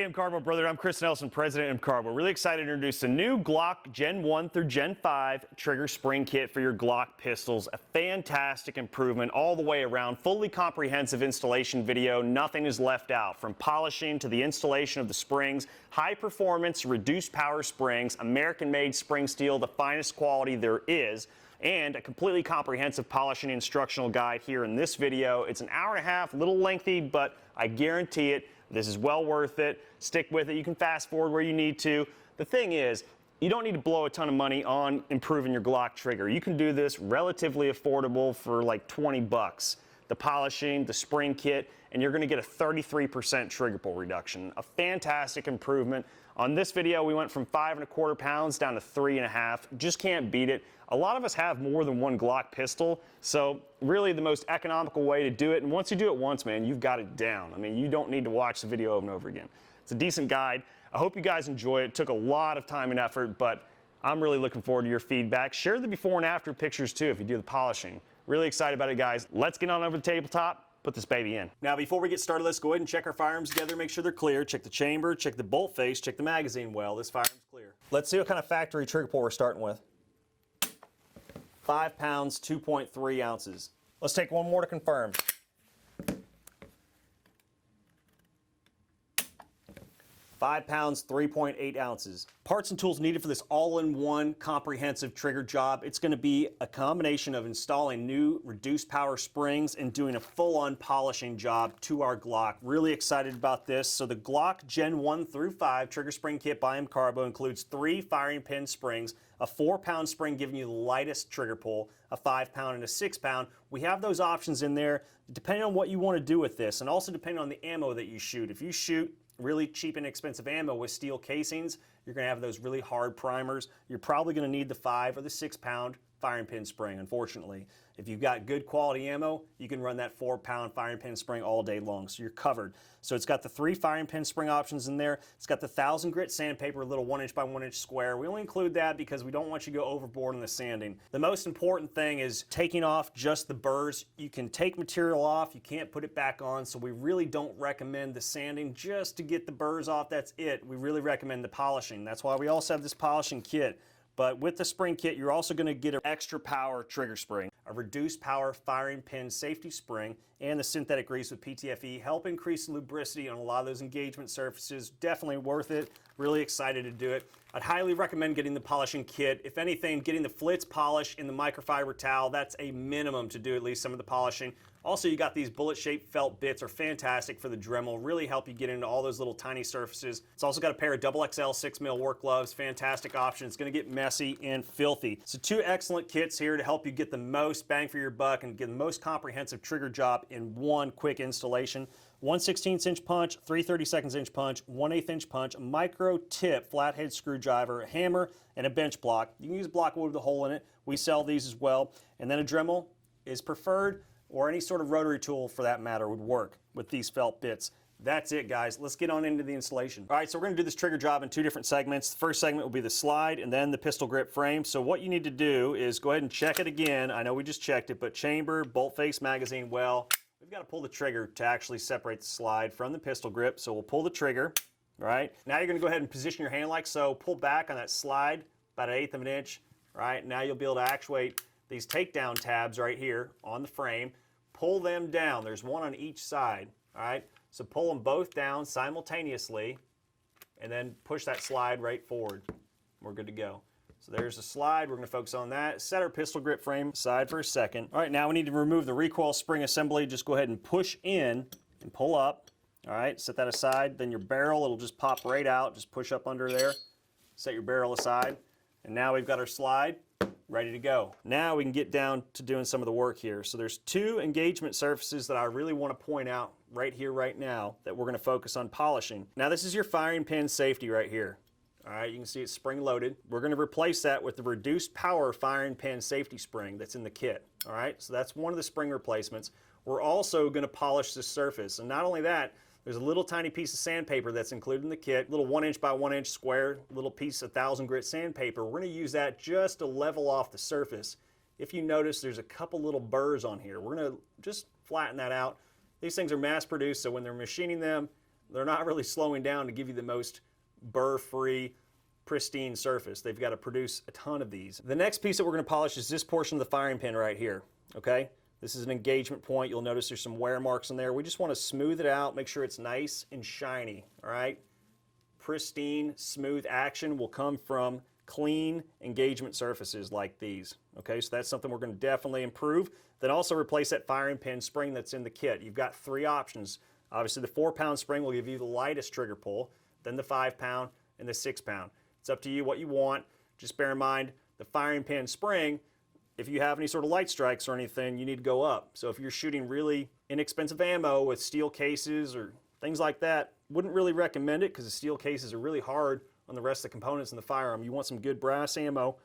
Hey, MCARBO brother, I'm Chris Nelson, President of MCARBO. Really excited to introduce a new Glock Gen 1 through Gen 5 Trigger Spring Kit for your Glock pistols. A fantastic improvement all the way around, fully comprehensive installation video. Nothing is left out, from polishing to the installation of the springs. High performance, reduced power springs, American-made spring steel, the finest quality there is. And a completely comprehensive polishing instructional guide here in this video. It's an hour and a half, a little lengthy, but I guarantee it, this is well worth it. Stick with it. You can fast forward where you need to. The thing is, you don't need to blow a ton of money on improving your Glock trigger. You can do this relatively affordable for like 20 bucks. The polishing, the spring kit, and you're gonna get a 33% trigger pull reduction. A fantastic improvement. On this video, we went from 5¼ pounds down to 3½. Just can't beat it. A lot of us have more than one Glock pistol, so really the most economical way to do it, and once you do it once, man, you've got it down. I mean, you don't need to watch the video over and over again. It's a decent guide. I hope you guys enjoy it. It took a lot of time and effort, but I'm really looking forward to your feedback. Share the before and after pictures too if you do the polishing. Really excited about it, guys. Let's get on over the tabletop, put this baby in. Now, before we get started, let's go ahead and check our firearms together, make sure they're clear. Check the chamber, check the bolt face, check the magazine well. This firearm's clear. Let's see what kind of factory trigger pull we're starting with. 5 pounds, 2.3 ounces. Let's take one more to confirm. 5 pounds, 3.8 ounces. Parts and tools needed for this all-in-one comprehensive trigger job. It's going to be a combination of installing new reduced power springs and doing a full-on polishing job to our Glock. Really excited about this. So the Glock Gen 1 through 5 Trigger Spring Kit by MCARBO includes 3 firing pin springs, a 4-pound spring giving you the lightest trigger pull, a 5-pound and a 6-pound. We have those options in there depending on what you want to do with this, and also depending on the ammo that you shoot. If you shoot really cheap and expensive ammo with steel casings, you're going to have those really hard primers. You're probably going to need the 5 or the 6-pound firing pin spring, unfortunately. If you've got good quality ammo, you can run that 4-pound firing pin spring all day long, so you're covered. So it's got the 3 firing pin spring options in there. It's got the 1000 grit sandpaper, little 1" by 1" square. We only include that because we don't want you to go overboard in the sanding. The most important thing is taking off just the burrs. You can take material off, you can't put it back on, so we really don't recommend the sanding just to get the burrs off. That's it. We really recommend the polishing. That's why we also have this polishing kit. But with the spring kit, you're also going to get an extra power trigger spring, a reduced power firing pin safety spring, and the synthetic grease with PTFE help increase the lubricity on a lot of those engagement surfaces. Definitely worth it. Really excited to do it. I'd highly recommend getting the polishing kit. If anything, getting the Flitz polish in the microfiber towel, that's a minimum to do at least some of the polishing. Also, you got these bullet-shaped felt bits are fantastic for the Dremel, really help you get into all those little tiny surfaces. It's also got a pair of XXL 6mm work gloves, fantastic option. It's gonna get messy and filthy. So 2 excellent kits here to help you get the most bang for your buck and get the most comprehensive trigger job in one quick installation. 1 16th-inch punch, 3 32nd-inch punch, 1/8 inch punch, a micro tip flathead screwdriver, a hammer, and a bench block. You can use block wood with a hole in it. We sell these as well. And then a Dremel is preferred, or any sort of rotary tool for that matter would work with these felt bits. That's it, guys. Let's get on into the installation. All right, so we're going to do this trigger job in 2 different segments. The first segment will be the slide and then the pistol grip frame. So what you need to do is go ahead and check it again. I know we just checked it, but chamber, bolt face, magazine well. We've got to pull the trigger to actually separate the slide from the pistol grip. So we'll pull the trigger, all right? Now you're going to go ahead and position your hand like so. Pull back on that slide about 1/8 of an inch, all right? Now you'll be able to actuate these takedown tabs right here on the frame. Pull them down. There's one on each side, all right? So pull them both down simultaneously and then push that slide right forward. We're good to go. So there's the slide. We're going to focus on that. Set our pistol grip frame aside for a second. All right, now we need to remove the recoil spring assembly. Just go ahead and push in and pull up. All right, set that aside. Then your barrel, it'll just pop right out. Just push up under there. Set your barrel aside. And now we've got our slide ready to go. Now we can get down to doing some of the work here. So there's 2 engagement surfaces that I really want to point out right here, right now, that we're going to focus on polishing. Now this is your firing pin safety right here. All right, you can see it's spring loaded. We're going to replace that with the reduced power firing pin safety spring that's in the kit. All right, so that's one of the spring replacements. We're also going to polish this surface. And not only that, there's a little tiny piece of sandpaper that's included in the kit, little 1" by 1" square, little piece of 1000 grit sandpaper. We're going to use that just to level off the surface. If you notice, there's a couple little burrs on here. We're going to just flatten that out. These things are mass produced, so when they're machining them, they're not really slowing down to give you the most burr-free, pristine surface. They've got to produce a ton of these. The next piece that we're going to polish is this portion of the firing pin right here, okay? This is an engagement point. You'll notice there's some wear marks in there. We just want to smooth it out, make sure it's nice and shiny, all right? Pristine, smooth action will come from clean engagement surfaces like these, okay? So that's something we're going to definitely improve. Then also replace that firing pin spring that's in the kit. You've got 3 options. Obviously, the 4-pound spring will give you the lightest trigger pull, then the 5-pound and the 6-pound. It's up to you what you want. Just bear in mind, the firing pin spring, if you have any sort of light strikes or anything, you need to go up. So if you're shooting really inexpensive ammo with steel cases or things like that, wouldn't really recommend it because the steel cases are really hard on the rest of the components in the firearm. You want some good brass ammo.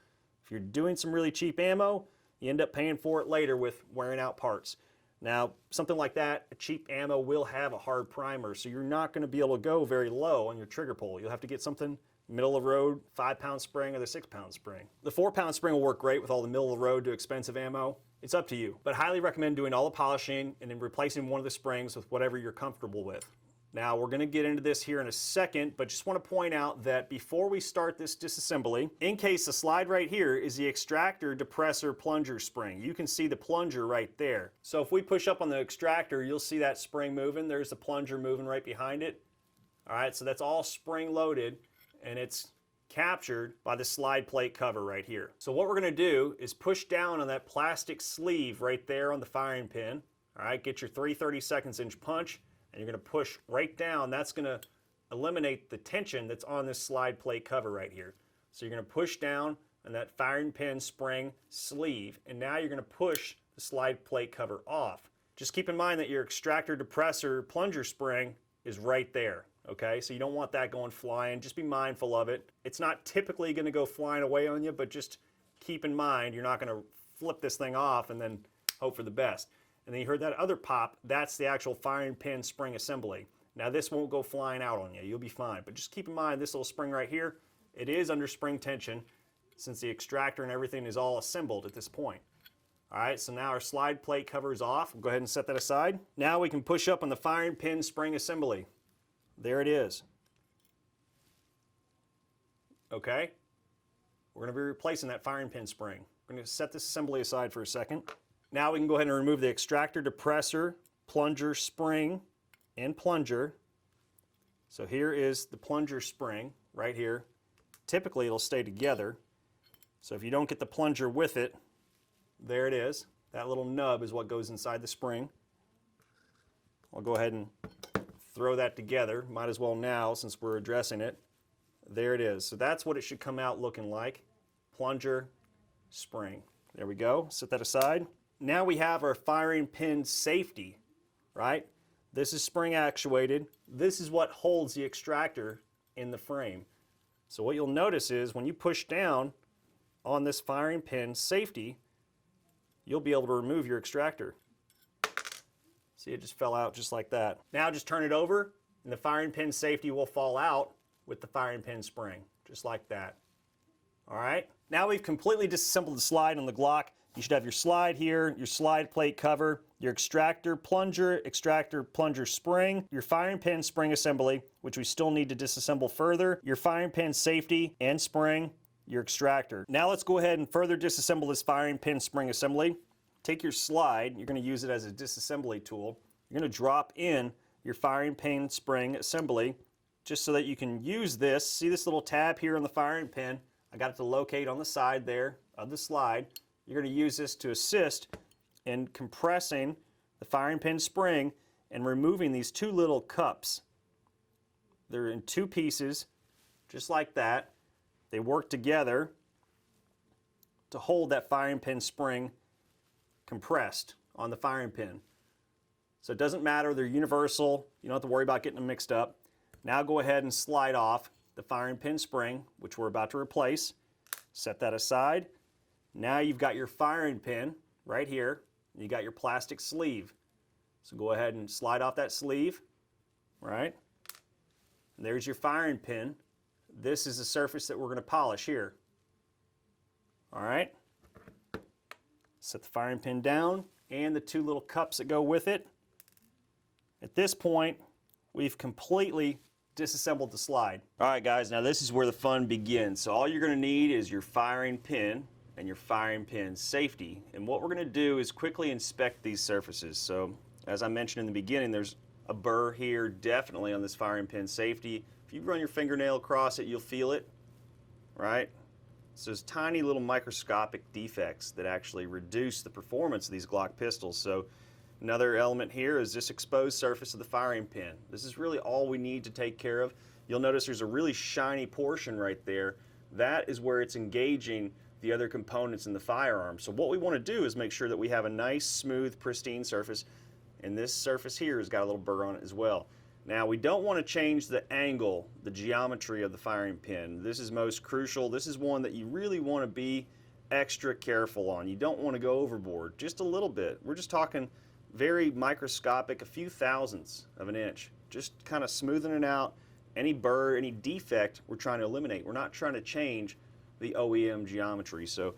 If you're doing some really cheap ammo, you end up paying for it later with wearing out parts. Now, something like that, a cheap ammo will have a hard primer, so you're not going to be able to go very low on your trigger pull. You'll have to get something middle of the road, 5-pound spring or the 6-pound spring. The 4-pound spring will work great with all the middle of the road to expensive ammo. It's up to you, but highly recommend doing all the polishing and then replacing one of the springs with whatever you're comfortable with. Now, we're going to get into this here in a second, but just want to point out that before we start this disassembly, in case the slide right here is the extractor depressor plunger spring. You can see the plunger right there. So if we push up on the extractor, you'll see that spring moving. There's the plunger moving right behind it. All right, so that's all spring loaded, and it's captured by the slide plate cover right here. So what we're going to do is push down on that plastic sleeve right there on the firing pin. All right, get your 3/32 inch punch, and you're going to push right down. That's going to eliminate the tension that's on this slide plate cover right here. So you're going to push down on that firing pin spring sleeve, and now you're going to push the slide plate cover off. Just keep in mind that your extractor depressor plunger spring is right there, okay? So you don't want that going flying. Just be mindful of it. It's not typically going to go flying away on you, but just keep in mind you're not going to flip this thing off and then hope for the best. And then you heard that other pop, that's the actual firing pin spring assembly. Now this won't go flying out on you, you'll be fine. But just keep in mind this little spring right here, it is under spring tension since the extractor and everything is all assembled at this point. All right, so now our slide plate cover is off. We'll go ahead and set that aside. Now we can push up on the firing pin spring assembly. There it is. Okay, we're going to be replacing that firing pin spring. We're going to set this assembly aside for a second. Now we can go ahead and remove the extractor depressor, plunger spring, and plunger. So here is the plunger spring right here. Typically it'll stay together. So if you don't get the plunger with it, there it is. That little nub is what goes inside the spring. I'll go ahead and throw that together. Might as well now since we're addressing it. There it is. So that's what it should come out looking like. Plunger, spring. There we go. Set that aside. Now we have our firing pin safety, right? This is spring actuated. This is what holds the extractor in the frame. So what you'll notice is when you push down on this firing pin safety, you'll be able to remove your extractor. See, it just fell out just like that. Now just turn it over and the firing pin safety will fall out with the firing pin spring, just like that. All right, now we've completely disassembled the slide on the Glock. You should have your slide here, your slide plate cover, your extractor plunger spring, your firing pin spring assembly, which we still need to disassemble further, your firing pin safety and spring, your extractor. Now let's go ahead and further disassemble this firing pin spring assembly. Take your slide, you're going to use it as a disassembly tool. You're going to drop in your firing pin spring assembly just so that you can use this. See this little tab here on the firing pin? I got it to locate on the side there of the slide. You're going to use this to assist in compressing the firing pin spring and removing these 2 little cups. They're in 2 pieces, just like that. They work together to hold that firing pin spring compressed on the firing pin. So it doesn't matter, they're universal. You don't have to worry about getting them mixed up. Now go ahead and slide off the firing pin spring, which we're about to replace. Set that aside. Now you've got your firing pin right here. You got your plastic sleeve. So go ahead and slide off that sleeve, right? And there's your firing pin. This is the surface that we're going to polish here. All right. Set the firing pin down and the 2 little cups that go with it. At this point, we've completely disassembled the slide. All right, guys, now this is where the fun begins. So all you're gonna need is your firing pin and your firing pin safety. And what we're gonna do is quickly inspect these surfaces. So as I mentioned in the beginning, there's a burr here definitely on this firing pin safety. If you run your fingernail across it, you'll feel it, right? So there's tiny little microscopic defects that actually reduce the performance of these Glock pistols. So another element here is this exposed surface of the firing pin. This is really all we need to take care of. You'll notice there's a really shiny portion right there. That is where it's engaging the other components in the firearm. So what we want to do is make sure that we have a nice, smooth, pristine surface, and this surface here has got a little burr on it as well. Now, we don't want to change the angle, the geometry of the firing pin. This is most crucial. This is one that you really want to be extra careful on. You don't want to go overboard, just a little bit. We're just talking very microscopic, a few thousandths of an inch, just kind of smoothing it out. Any burr, any defect, we're trying to eliminate. We're not trying to change the OEM geometry. So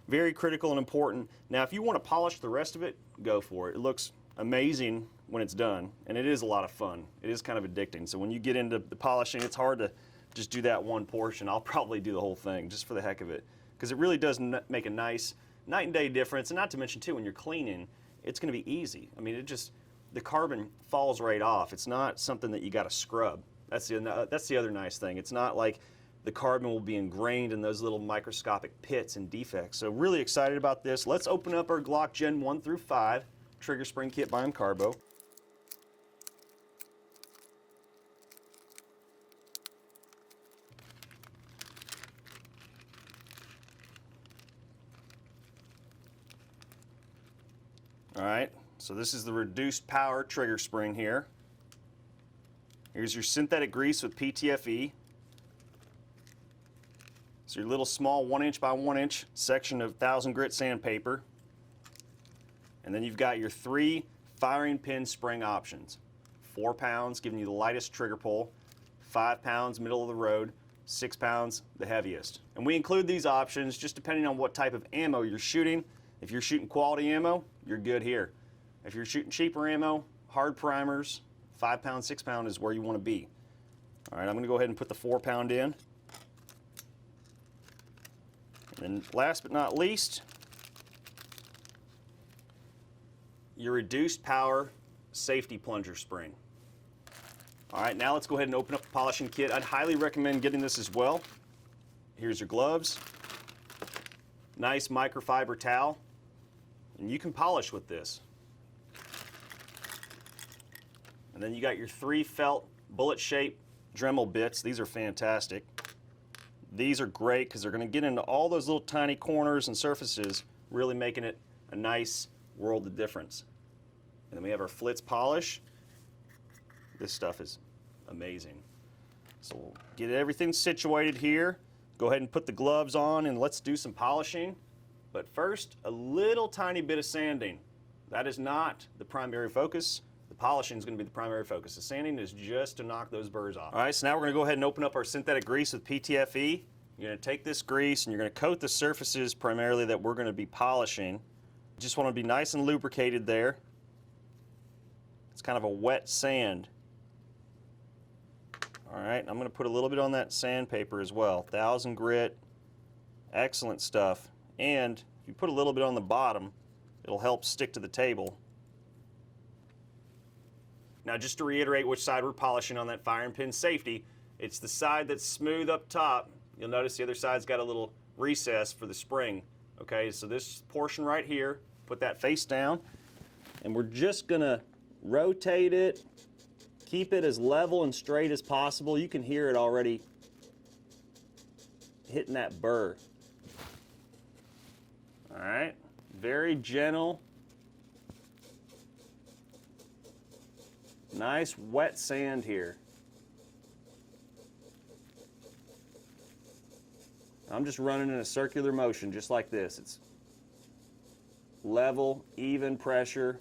very critical and important. Now, if you want to polish the rest of it, go for it. It looks amazing when it's done, and it is a lot of fun. It is kind of addicting. So when you get into the polishing, it's hard to just do that one portion. I'll probably do the whole thing just for the heck of it, because it really does make a nice night and day difference. And not to mention too, when you're cleaning, it's going to be easy. I mean, the carbon falls right off. It's not something that you got to scrub. That's the other nice thing. It's not like the carbon will be ingrained in those little microscopic pits and defects. So really excited about this. Let's open up our Glock Gen 1 through 5 Trigger Spring Kit by MCARBO. All right, so this is the reduced power trigger spring here. Here's your synthetic grease with PTFE. So your little small 1 inch by 1 inch section of 1000 grit sandpaper. And then you've got your 3 firing pin spring options. 4 pounds, giving you the lightest trigger pull. 5 pounds, middle of the road. 6 pounds, the heaviest. And we include these options just depending on what type of ammo you're shooting. If you're shooting quality ammo, you're good here. If you're shooting cheaper ammo, hard primers, 5 pound, 6 pound is where you want to be. All right, I'm going to go ahead and put the 4 pound in. And last but not least, your reduced power safety plunger spring. All right, now let's go ahead and open up the polishing kit. I'd highly recommend getting this as well. Here's your gloves. Nice microfiber towel. And you can polish with this. And then you got your 3 felt bullet-shaped Dremel bits. These are fantastic. These are great because they're going to get into all those little tiny corners and surfaces, really making it a nice world of difference. And then we have our Flitz polish. This stuff is amazing. So we'll get everything situated here. Go ahead and put the gloves on and let's do some polishing. But first, a little tiny bit of sanding. That is not the primary focus. The polishing is going to be the primary focus. The sanding is just to knock those burrs off. All right, so now we're going to go ahead and open up our synthetic grease with PTFE. You're going to take this grease and you're going to coat the surfaces primarily that we're going to be polishing. You just want to be nice and lubricated there. It's kind of a wet sand. All right, I'm going to put a little bit on that sandpaper as well. 1000 grit, excellent stuff. And if you put a little bit on the bottom, it'll help stick to the table. Now, just to reiterate which side we're polishing on that firing pin safety, it's the side that's smooth up top. You'll notice the other side's got a little recess for the spring. Okay, so this portion right here, put that face down, and we're just gonna rotate it, keep it as level and straight as possible. You can hear it already hitting that burr. All right, very gentle. Nice wet sand here. I'm just running in a circular motion just like this. It's level, even pressure.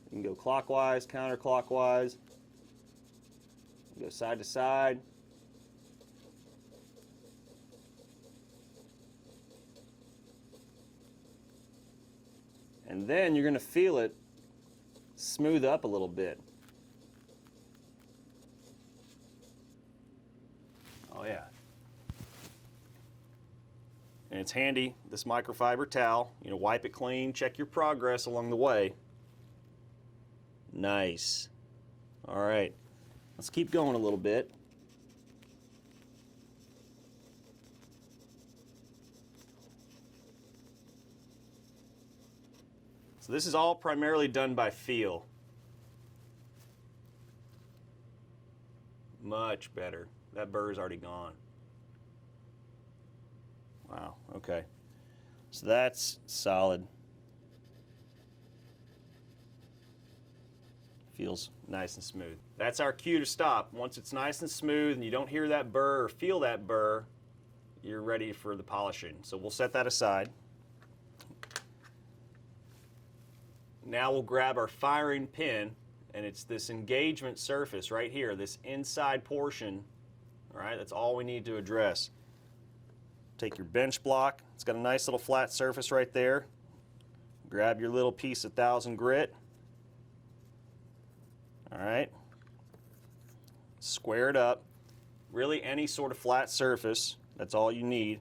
You can go clockwise, counterclockwise. Go side to side. And then you're going to feel it smooth up a little bit. Oh yeah. And it's handy, this microfiber towel. You know, wipe it clean, check your progress along the way. Nice. All right, let's keep going a little bit. So this is all primarily done by feel. Much better. That burr is already gone. Wow, okay. So that's solid. Feels nice and smooth. That's our cue to stop. Once it's nice and smooth and you don't hear that burr or feel that burr, you're ready for the polishing. So we'll set that aside. Now we'll grab our firing pin, and it's this engagement surface right here, this inside portion. All right, that's all we need to address. Take your bench block. It's got a nice little flat surface right there. Grab your little piece of 1000 grit. All right. Square it up. Really any sort of flat surface, that's all you need.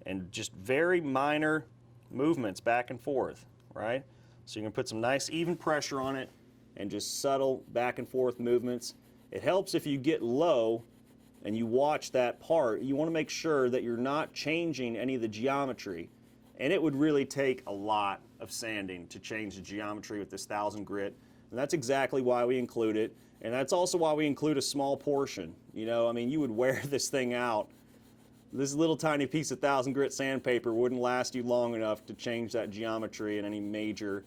And just very minor movements back and forth, right? So you can put some nice even pressure on it and just subtle back and forth movements. It helps if you get low and you watch that part. You want to make sure that you're not changing any of the geometry. And it would really take a lot of sanding to change the geometry with this 1000 grit. And that's exactly why we include it. And that's also why we include a small portion. You know, I mean, you would wear this thing out. This little tiny piece of 1000 grit sandpaper wouldn't last you long enough to change that geometry in any major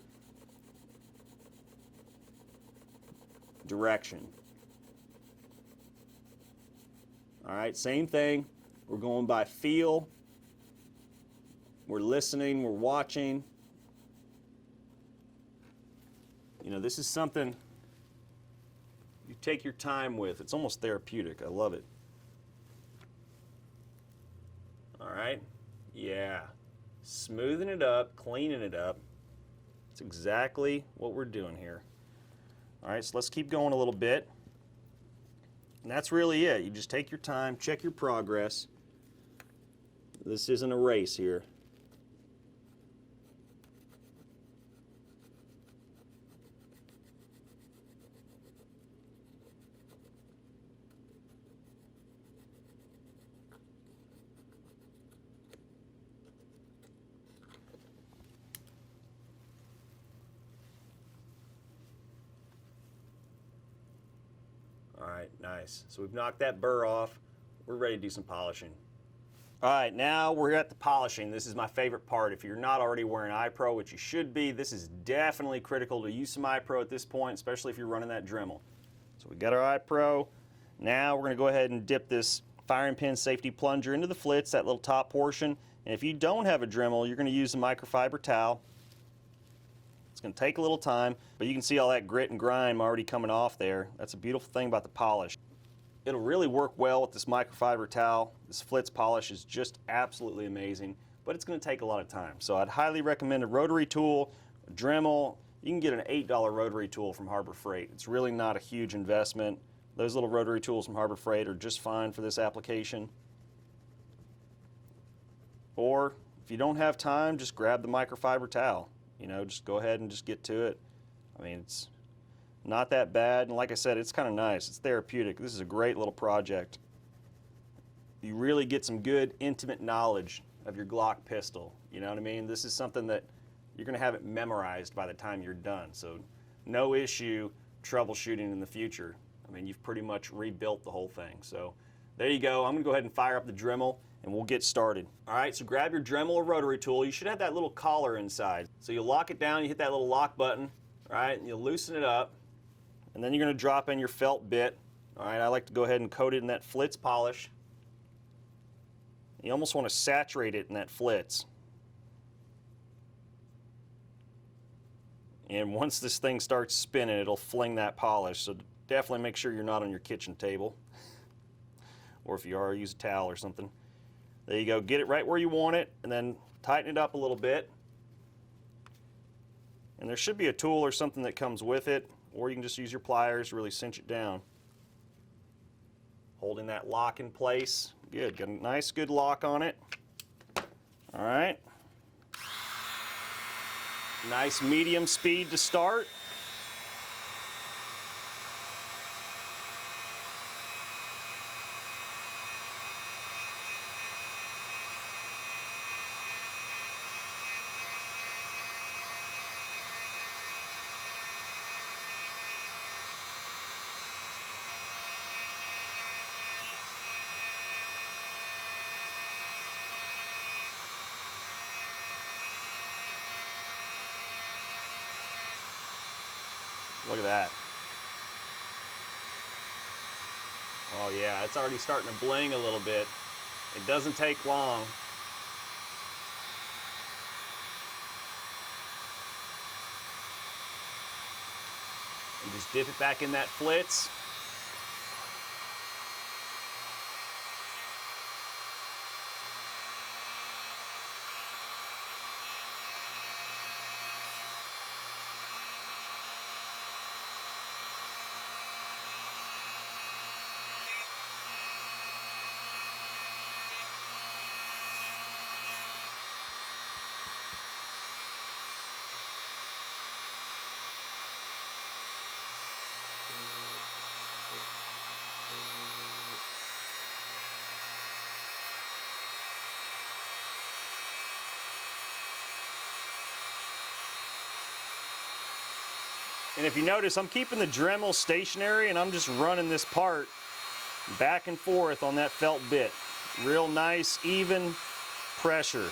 direction. All right, same thing. We're going by feel. We're listening, we're watching. You know, this is something you take your time with. It's almost therapeutic. I love it. All right, yeah. Smoothing it up, cleaning it up. That's exactly what we're doing here. All right, so let's keep going a little bit. And that's really it. You just take your time, check your progress. This isn't a race here. All right, nice. So we've knocked that burr off. We're ready to do some polishing. All right, now we're at the polishing. This is my favorite part. If you're not already wearing iPro, which you should be, this is definitely critical to use some iPro at this point, especially if you're running that Dremel. So we got our iPro. Now we're gonna go ahead and dip this firing pin safety plunger into the flits, that little top portion. And if you don't have a Dremel, you're gonna use a microfiber towel. It's going to take a little time, but you can see all that grit and grime already coming off there. That's a beautiful thing about the polish. It'll really work well with this microfiber towel. This Flitz polish is just absolutely amazing, but it's going to take a lot of time. So I'd highly recommend a rotary tool, a Dremel. You can get an $8 rotary tool from Harbor Freight. It's really not a huge investment. Those little rotary tools from Harbor Freight are just fine for this application. Or if you don't have time, just grab the microfiber towel. You know, just go ahead and just get to it. I mean, it's not that bad. And like I said, it's kind of nice. It's therapeutic. This is a great little project. You really get some good, intimate knowledge of your Glock pistol. You know what I mean? This is something that you're going to have it memorized by the time you're done. So no issue troubleshooting in the future. I mean, you've pretty much rebuilt the whole thing. So there you go. I'm going to go ahead and fire up the Dremel, and we'll get started. All right, so grab your Dremel or rotary tool. You should have that little collar inside. So you lock it down, you hit that little lock button, all right, and you loosen it up. And then you're gonna drop in your felt bit. All right, I like to go ahead and coat it in that Flitz polish. You almost wanna saturate it in that Flitz. And once this thing starts spinning, it'll fling that polish. So definitely make sure you're not on your kitchen table. Or if you are, use a towel or something. There you go, get it right where you want it, and then tighten it up a little bit. And there should be a tool or something that comes with it, or you can just use your pliers to really cinch it down. Holding that lock in place. Good, got a nice good lock on it. All right. Nice medium speed to start. Look at that. Oh yeah, it's already starting to bling a little bit. It doesn't take long. And just dip it back in that flitz. And if you notice, I'm keeping the Dremel stationary and I'm just running this part back and forth on that felt bit. Real nice, even pressure.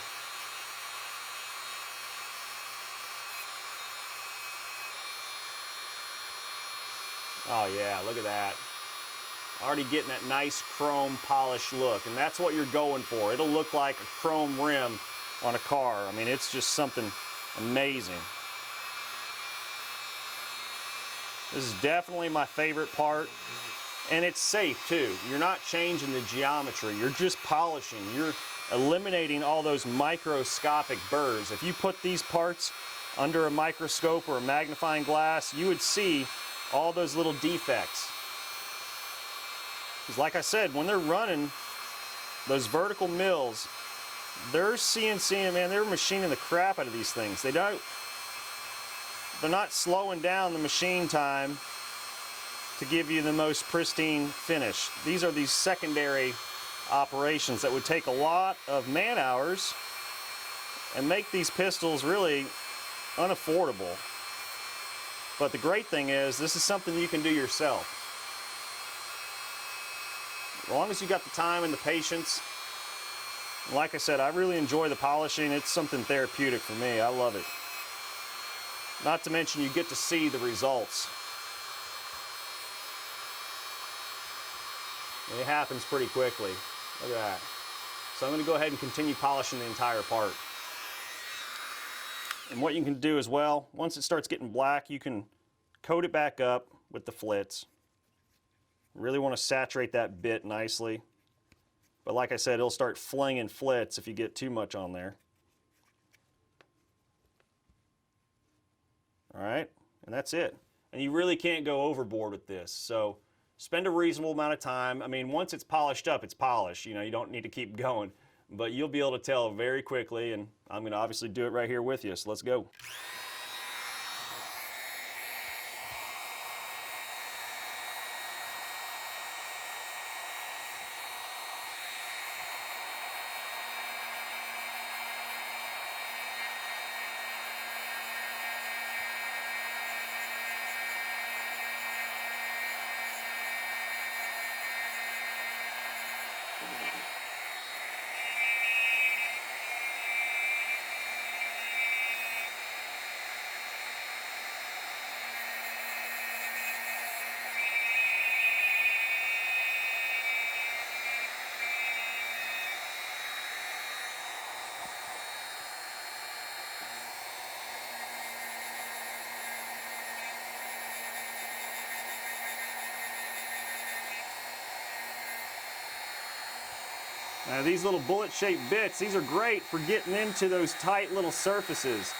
Oh yeah, look at that. Already getting that nice chrome polish look, and that's what you're going for. It'll look like a chrome rim on a car. I mean, it's just something amazing. This is definitely my favorite part, and it's safe too. You're not changing the geometry, you're just polishing. You're eliminating all those microscopic burrs. If you put these parts under a microscope or a magnifying glass, you would see all those little defects. Because like I said, when they're running those vertical mills, they're CNCing, man, they're machining the crap out of these things. They're not slowing down the machine time to give you the most pristine finish. These are these secondary operations that would take a lot of man hours and make these pistols really unaffordable. But the great thing is, this is something you can do yourself. As long as you got the time and the patience. Like I said, I really enjoy the polishing. It's something therapeutic for me. I love it. Not to mention you get to see the results. It happens pretty quickly. Look at that. So I'm going to go ahead and continue polishing the entire part. And what you can do as well, once it starts getting black, you can coat it back up with the flitz. Really want to saturate that bit nicely. But like I said, it'll start flinging flitz if you get too much on there. All right, and that's it. And you really can't go overboard with this. So spend a reasonable amount of time. I mean, once it's polished up, it's polished. You know, you don't need to keep going. But you'll be able to tell very quickly, and I'm going to obviously do it right here with you. So let's go. Now these little bullet-shaped bits, these are great for getting into those tight little surfaces.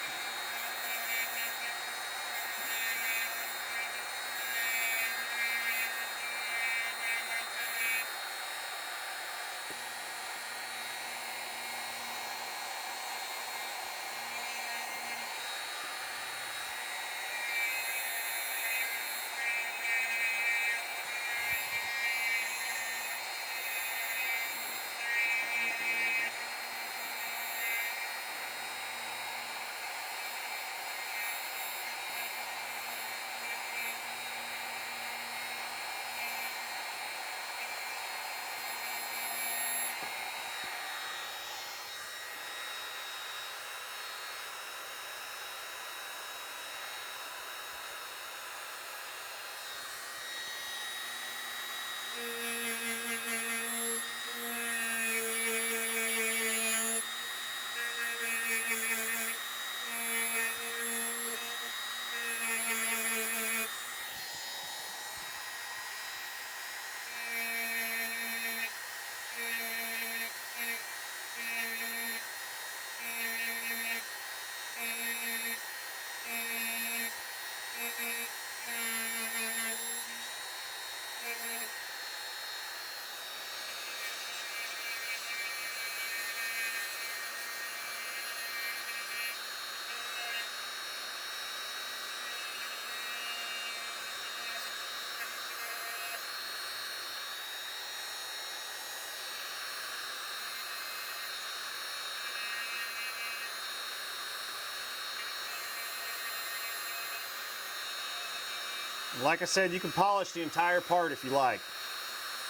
Like I said, you can polish the entire part if you like.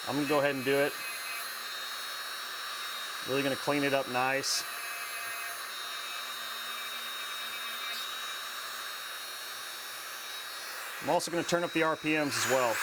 I'm gonna go ahead and do it. Really gonna clean it up nice. I'm also gonna turn up the RPMs as well.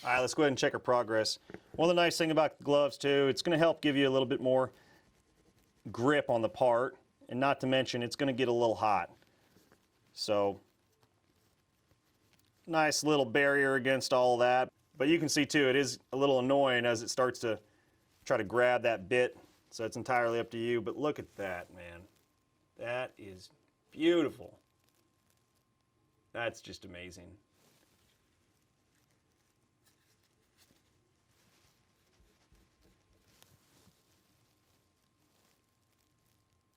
All right, let's go ahead and check our progress. One of the nice things about the gloves too, it's going to help give you a little bit more grip on the part, and not to mention it's going to get a little hot. So, nice little barrier against all of that. But you can see too, it is a little annoying as it starts to try to grab that bit. So it's entirely up to you, but look at that, man. That is beautiful. That's just amazing.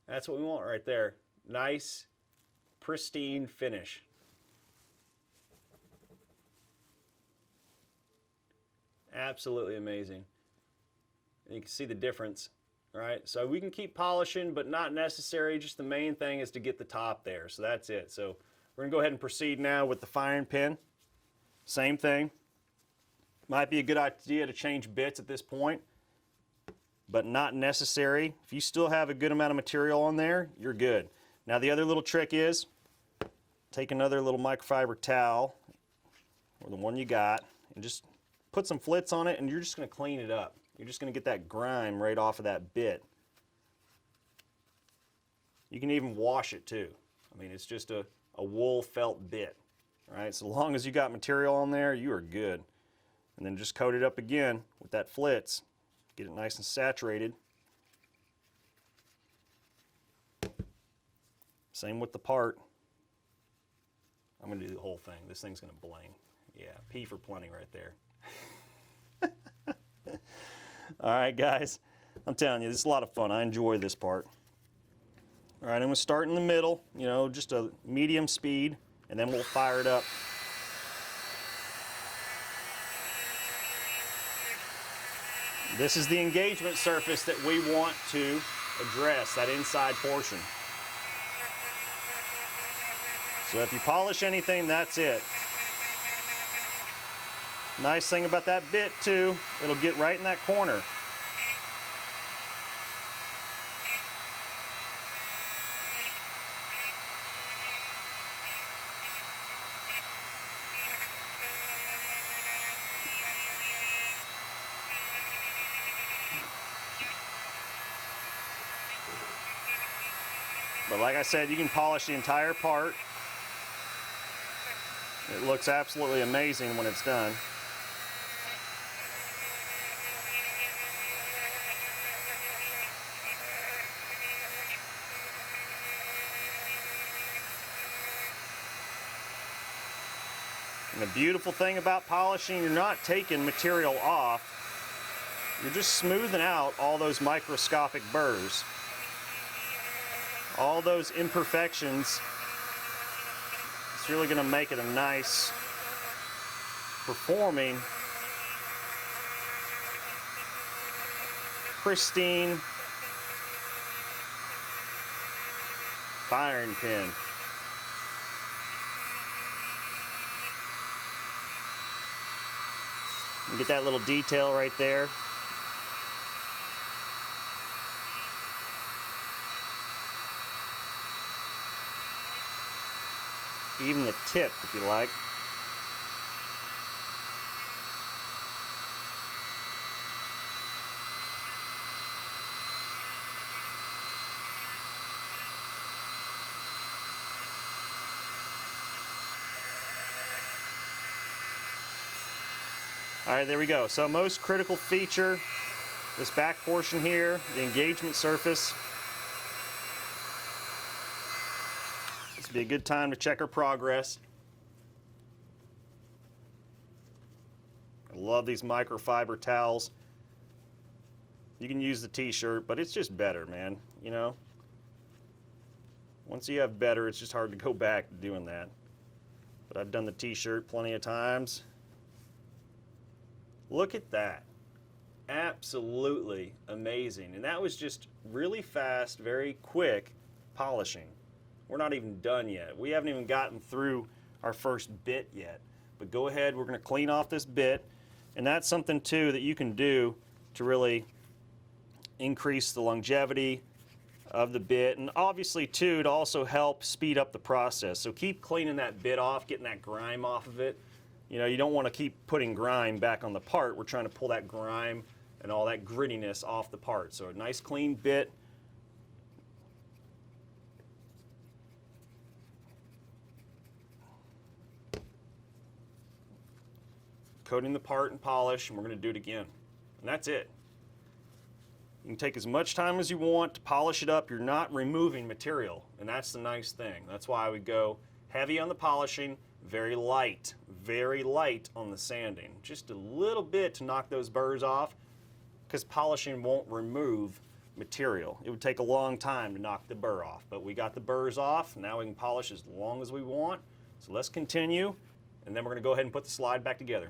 That's what we want right there. Nice, pristine finish. Absolutely amazing. And you can see the difference, right? So we can keep polishing, but not necessary. Just the main thing is to get the top there. So that's it. So we're gonna go ahead and proceed now with the firing pin. Same thing. Might be a good idea to change bits at this point, but not necessary. If you still have a good amount of material on there, you're good. Now the other little trick is, take another little microfiber towel, or the one you got, and just put some flits on it, and you're just gonna clean it up. You're just gonna get that grime right off of that bit. You can even wash it too. I mean, it's just a wool felt bit, right? So long as you got material on there, you are good. And then just coat it up again with that flits. Get it nice and saturated. Same with the part. I'm going to do the whole thing. This thing's going to bling. Yeah, P for plenty right there. All right, guys. I'm telling you, this is a lot of fun. I enjoy this part. All right, I'm going to start in the middle, you know, just a medium speed, and then we'll fire it up. This is the engagement surface that we want to address, that inside portion. So if you polish anything, that's it. Nice thing about that bit too, it'll get right in that corner. But like I said, you can polish the entire part. It looks absolutely amazing when it's done. And the beautiful thing about polishing, you're not taking material off. You're just smoothing out all those microscopic burrs. All those imperfections. It's really going to make it a nice performing, pristine firing pin. You get that little detail right there. Even the tip, if you like. All right, there we go. So most critical feature, this back portion here, the engagement surface. This would be a good time to check our progress. I love these microfiber towels. You can use the t-shirt, but it's just better, man, you know? Once you have better, it's just hard to go back to doing that. But I've done the t-shirt plenty of times. Look at that. Absolutely amazing. And that was just really fast, very quick polishing. We're not even done yet. We haven't even gotten through our first bit yet. But go ahead, we're gonna clean off this bit. And that's something too that you can do to really increase the longevity of the bit. And obviously too, to also help speed up the process. So keep cleaning that bit off, getting that grime off of it. You know, you don't want to keep putting grime back on the part. We're trying to pull that grime and all that grittiness off the part. So a nice clean bit. Coating the part and polish, and we're going to do it again. And that's it. You can take as much time as you want to polish it up. You're not removing material, and that's the nice thing. That's why we go heavy on the polishing, very light on the sanding. Just a little bit to knock those burrs off, because polishing won't remove material. It would take a long time to knock the burr off, but we got the burrs off. Now we can polish as long as we want. So let's continue, and then we're going to go ahead and put the slide back together.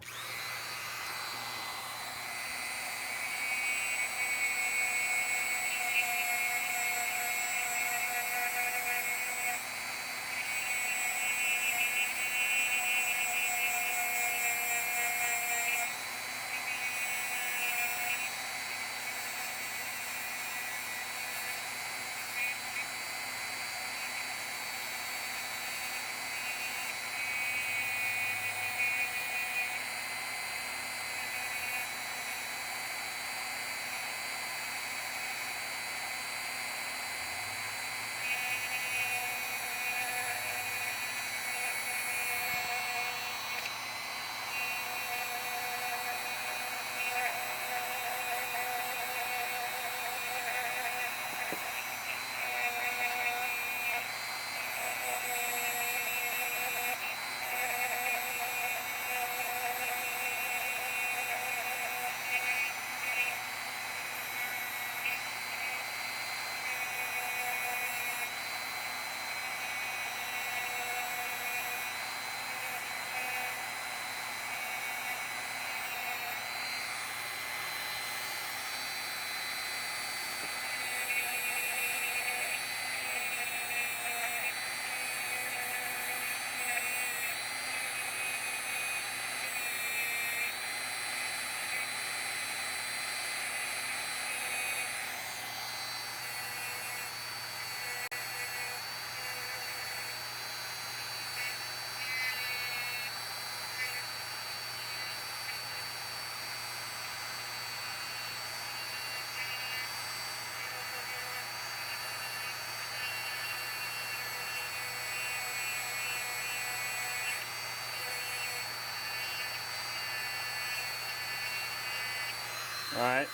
All right,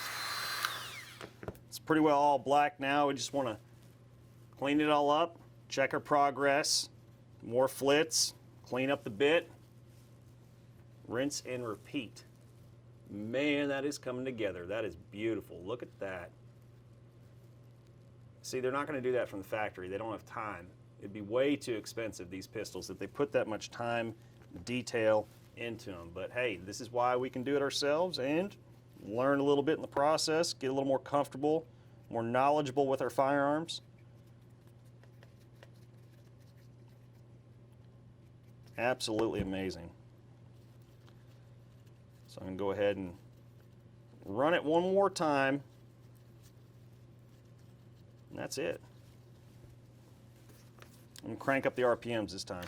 it's pretty well all black now. We just want to clean it all up, check our progress, more flits, clean up the bit, rinse and repeat. Man, that is coming together. That is beautiful. Look at that. See, they're not going to do that from the factory. They don't have time. It'd be way too expensive, these pistols, if they put that much time and detail into them. But hey, this is why we can do it ourselves and learn a little bit in the process, get a little more comfortable, more knowledgeable with our firearms. Absolutely amazing. So I'm going to go ahead and run it one more time. And that's it. I'm going to crank up the RPMs this time.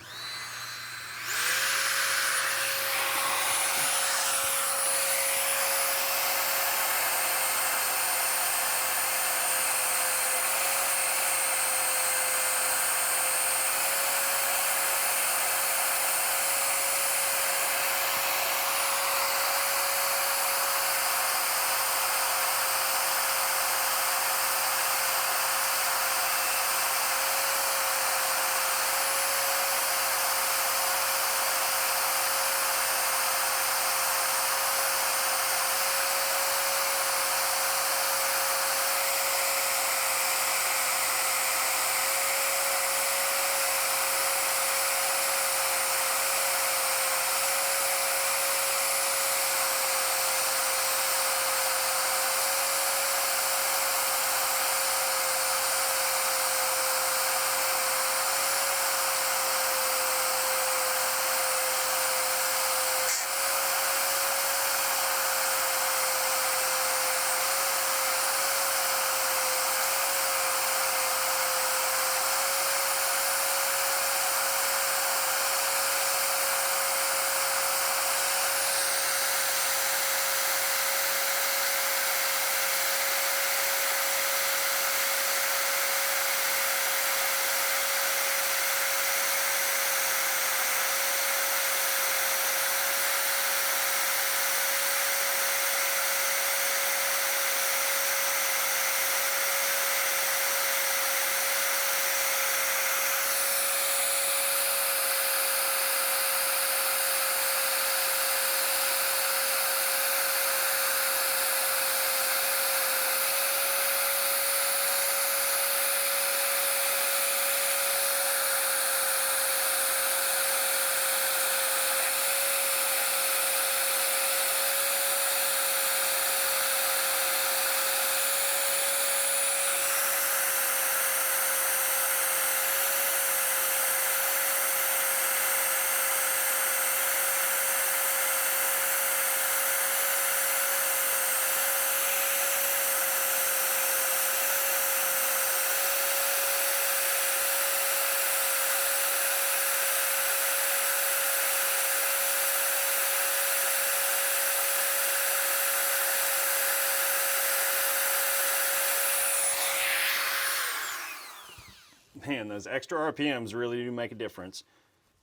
Man, those extra RPMs really do make a difference.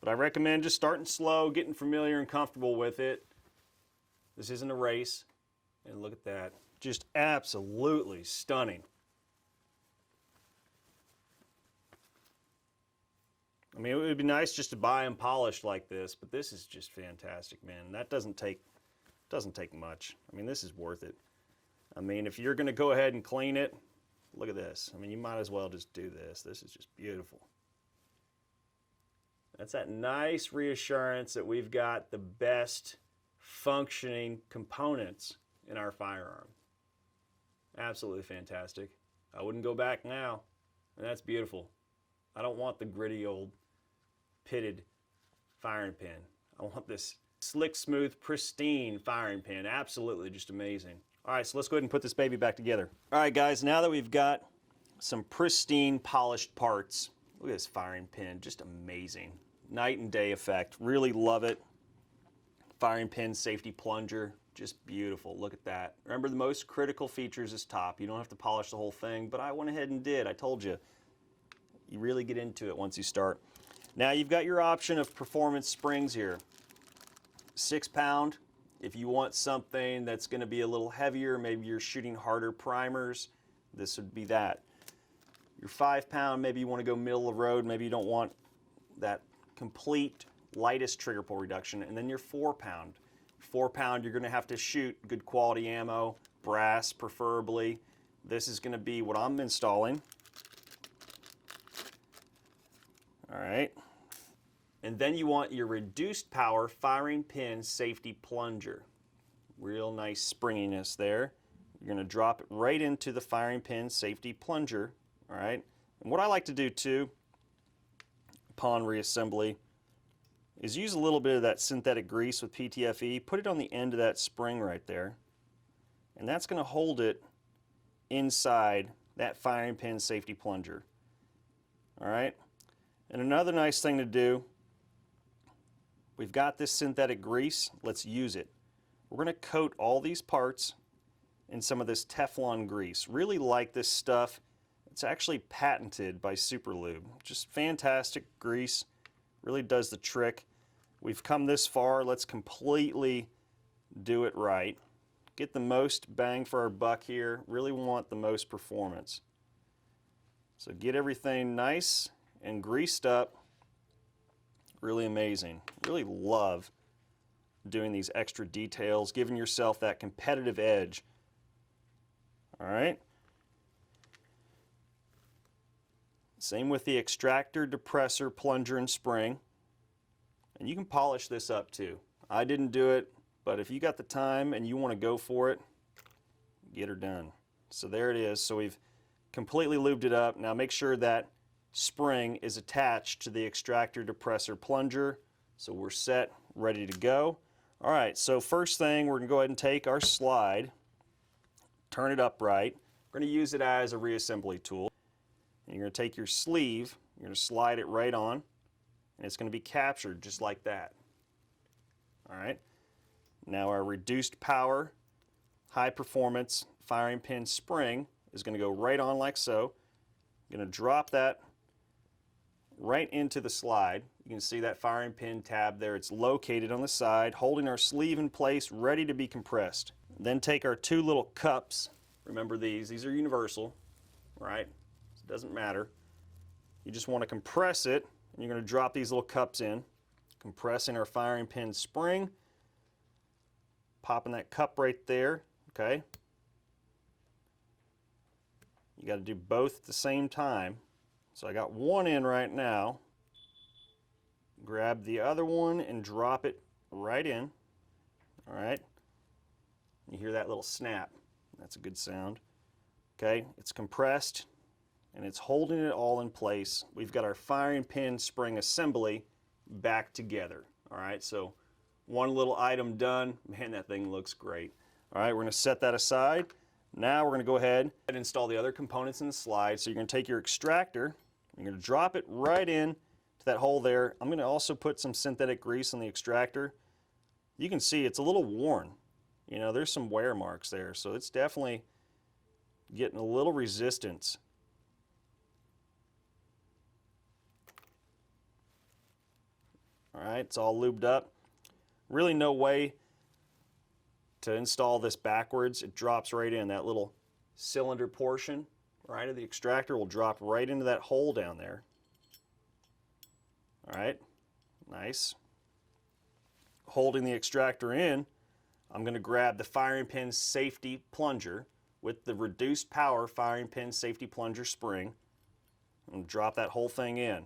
But I recommend just starting slow, getting familiar and comfortable with it. This isn't a race. And look at that. Just absolutely stunning. I mean, it would be nice just to buy them polished like this, but this is just fantastic, man. That doesn't take much. I mean, this is worth it. I mean, if you're going to go ahead and clean it, look at this. I mean, you might as well just do this. This is just beautiful. That's that nice reassurance that we've got the best functioning components in our firearm. Absolutely fantastic. I wouldn't go back now. And that's beautiful. I don't want the gritty old pitted firing pin. I want this slick, smooth, pristine firing pin. Absolutely just amazing. All right, so let's go ahead and put this baby back together. All right, guys, now that we've got some pristine, polished parts, look at this firing pin, just amazing. Night and day effect, really love it. Firing pin safety plunger, just beautiful, look at that. Remember, the most critical features is top. You don't have to polish the whole thing, but I went ahead and did. I told you, you really get into it once you start. Now you've got your option of performance springs here. 6 pound. If you want something that's going to be a little heavier, maybe you're shooting harder primers, this would be that. Your 5 pound, maybe you want to go middle of the road, maybe you don't want that complete lightest trigger pull reduction. And then your 4 pound. 4 pound, you're going to have to shoot good quality ammo, brass preferably. This is going to be what I'm installing. All right. And then you want your reduced power firing pin safety plunger. Real nice springiness there. You're going to drop it right into the firing pin safety plunger. All right. And what I like to do too, upon reassembly, is use a little bit of that synthetic grease with PTFE, put it on the end of that spring right there, and that's going to hold it inside that firing pin safety plunger. All right, and another nice thing to do, we've got this synthetic grease, let's use it. We're going to coat all these parts in some of this Teflon grease. Really like this stuff. It's actually patented by Superlube. Just fantastic grease, really does the trick. We've come this far, let's completely do it right. Get the most bang for our buck here, really want the most performance. So get everything nice and greased up. Really amazing. Really love doing these extra details, giving yourself that competitive edge. All right. Same with the extractor, depressor, plunger, and spring. And you can polish this up too. I didn't do it, but if you got the time and you want to go for it, get her done. So there it is. So we've completely lubed it up. Now make sure that spring is attached to the extractor, depressor, plunger. So we're set, ready to go. All right, so first thing, we're going to go ahead and take our slide, turn it upright. We're going to use it as a reassembly tool. And you're going to take your sleeve, you're going to slide it right on, and it's going to be captured just like that. All right. Now our reduced power, high performance firing pin spring is going to go right on like so. I'm going to drop that right into the slide. You can see that firing pin tab there. It's located on the side, holding our sleeve in place, ready to be compressed. Then take our two little cups. Remember these are universal, right? It doesn't matter. You just want to compress it, and you're going to drop these little cups in, compressing our firing pin spring, popping that cup right there, okay? You got to do both at the same time. So I got one in right now. Grab the other one and drop it right in. All right. You hear that little snap. That's a good sound. Okay, it's compressed and it's holding it all in place. We've got our firing pin spring assembly back together. All right, so one little item done. Man, that thing looks great. All right, we're going to set that aside. Now we're going to go ahead and install the other components in the slide. So you're going to take your extractor, you're going to drop it right in to that hole there. I'm going to also put some synthetic grease on the extractor. You can see it's a little worn. You know, there's some wear marks there, so it's definitely getting a little resistance. All right, it's all lubed up. Really no way to install this backwards. It drops right in. That little cylinder portion, right, of the extractor will drop right into that hole down there. All right, nice. Holding the extractor in, I'm going to grab the firing pin safety plunger with the reduced power firing pin safety plunger spring and drop that whole thing in.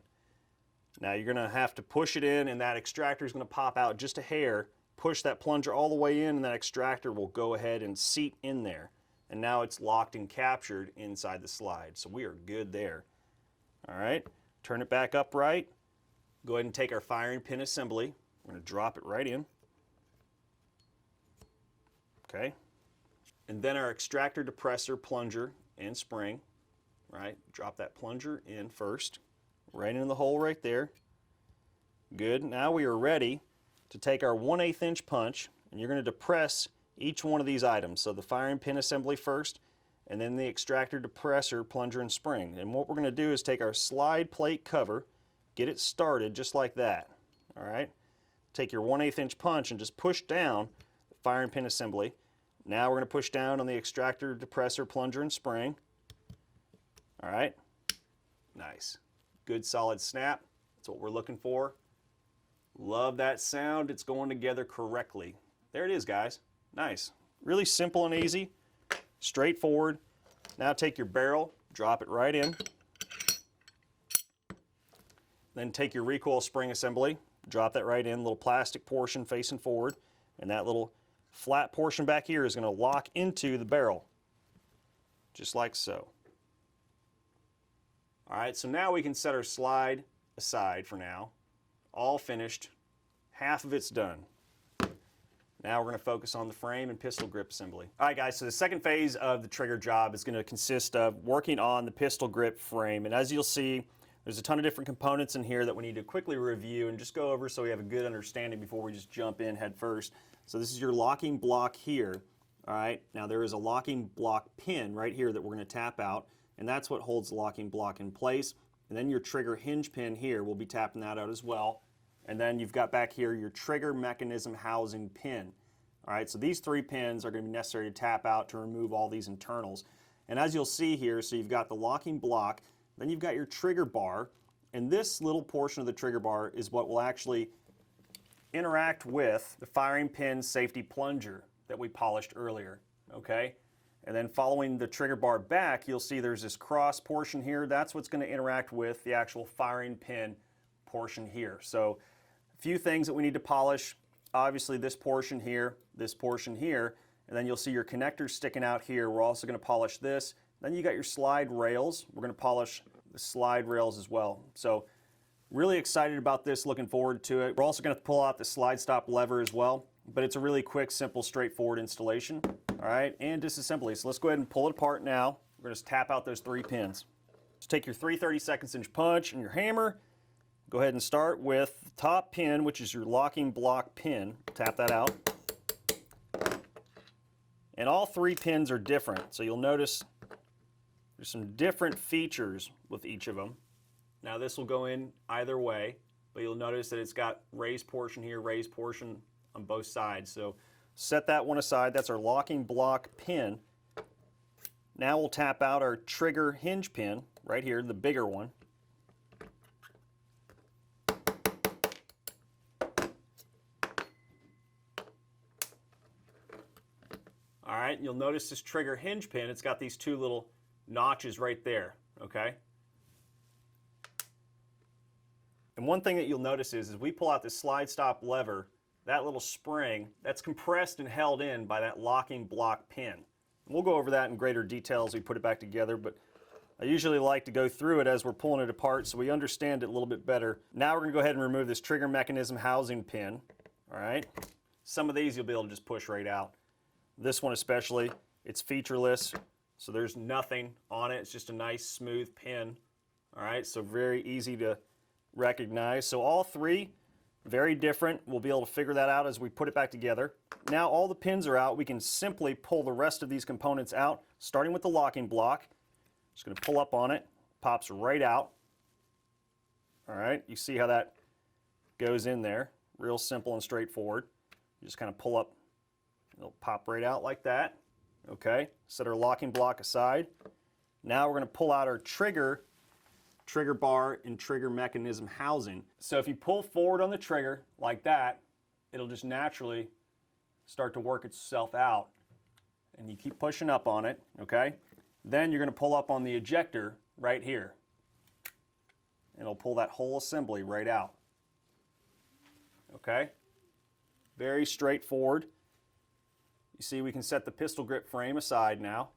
Now you're going to have to push it in, and that extractor is going to pop out just a hair. Push that plunger all the way in, and that extractor will go ahead and seat in there. And now it's locked and captured inside the slide. So we are good there. All right, turn it back upright. Go ahead and take our firing pin assembly. We're going to drop it right in. Okay. And then our extractor, depressor, plunger, and spring. Right, drop that plunger in first. Right into the hole right there. Good. Now we are ready to take our 1/8 inch punch, and you're going to depress each one of these items. So the firing pin assembly first, and then the extractor, depressor, plunger, and spring. And what we're going to do is take our slide plate cover, get it started just like that. All right. Take your 1/8 inch punch and just push down the firing pin assembly. Now we're going to push down on the extractor, depressor, plunger, and spring. All right. Nice. Good solid snap. That's what we're looking for. Love that sound. It's going together correctly. There it is, guys. Nice. Really simple and easy. Straightforward. Now take your barrel, drop it right in. Then take your recoil spring assembly, drop that right in, little plastic portion facing forward, and that little flat portion back here is going to lock into the barrel, just like so. All right, so now we can set our slide aside for now. All finished, half of it's done. Now we're going to focus on the frame and pistol grip assembly. All right, guys, so the second phase of the trigger job is going to consist of working on the pistol grip frame. And as you'll see, there's a ton of different components in here that we need to quickly review and just go over so we have a good understanding before we just jump in head first. So this is your locking block here. All right, now there is a locking block pin right here that we're going to tap out, and that's what holds the locking block in place. And then your trigger hinge pin here, we'll be tapping that out as well. And then you've got back here your trigger mechanism housing pin. All right, so these 3 pins are going to be necessary to tap out to remove all these internals. And as you'll see here, so you've got the locking block, then you've got your trigger bar, and this little portion of the trigger bar is what will actually interact with the firing pin safety plunger that we polished earlier, okay? And then following the trigger bar back, you'll see there's this cross portion here. That's what's going to interact with the actual firing pin portion here. So a few things that we need to polish. Obviously this portion here, and then you'll see your connectors sticking out here. We're also going to polish this. Then you got your slide rails. We're going to polish the slide rails as well. So really excited about this, looking forward to it. We're also going to pull out the slide stop lever as well, but it's a really quick, simple, straightforward installation. All right, and disassembly. So let's go ahead and pull it apart now. We're going to just tap out those 3 pins. Just take your 3/32 inch punch and your hammer. Go ahead and start with the top pin, which is your locking block pin. Tap that out. And all 3 pins are different, so you'll notice there's some different features with each of them. Now this will go in either way, but you'll notice that it's got raised portion here, raised portion on both sides. So set that one aside. That's our locking block pin. Now we'll tap out our trigger hinge pin right here, the bigger one. All right, you'll notice this trigger hinge pin, it's got these 2 little notches right there, okay? And one thing that you'll notice is we pull out this slide stop lever, that little spring, that's compressed and held in by that locking block pin. We'll go over that in greater detail as we put it back together, but I usually like to go through it as we're pulling it apart so we understand it a little bit better. Now we're going to go ahead and remove this trigger mechanism housing pin, all right? Some of these you'll be able to just push right out. This one especially, it's featureless, so there's nothing on it. It's just a nice smooth pin, all right? So very easy to recognize. So all 3, very different. We'll be able to figure that out as we put it back together. Now all the pins are out. We can simply pull the rest of these components out, starting with the locking block. Just going to pull up on it, pops right out. All right, you see how that goes in there. Real simple and straightforward. You just kind of pull up, it'll pop right out like that. Okay, set our locking block aside. Now we're going to pull out our trigger bar and trigger mechanism housing. So if you pull forward on the trigger like that, it'll just naturally start to work itself out. And you keep pushing up on it, okay? Then you're going to pull up on the ejector right here. And it'll pull that whole assembly right out. Okay? Very straightforward. You see we can set the pistol grip frame aside now.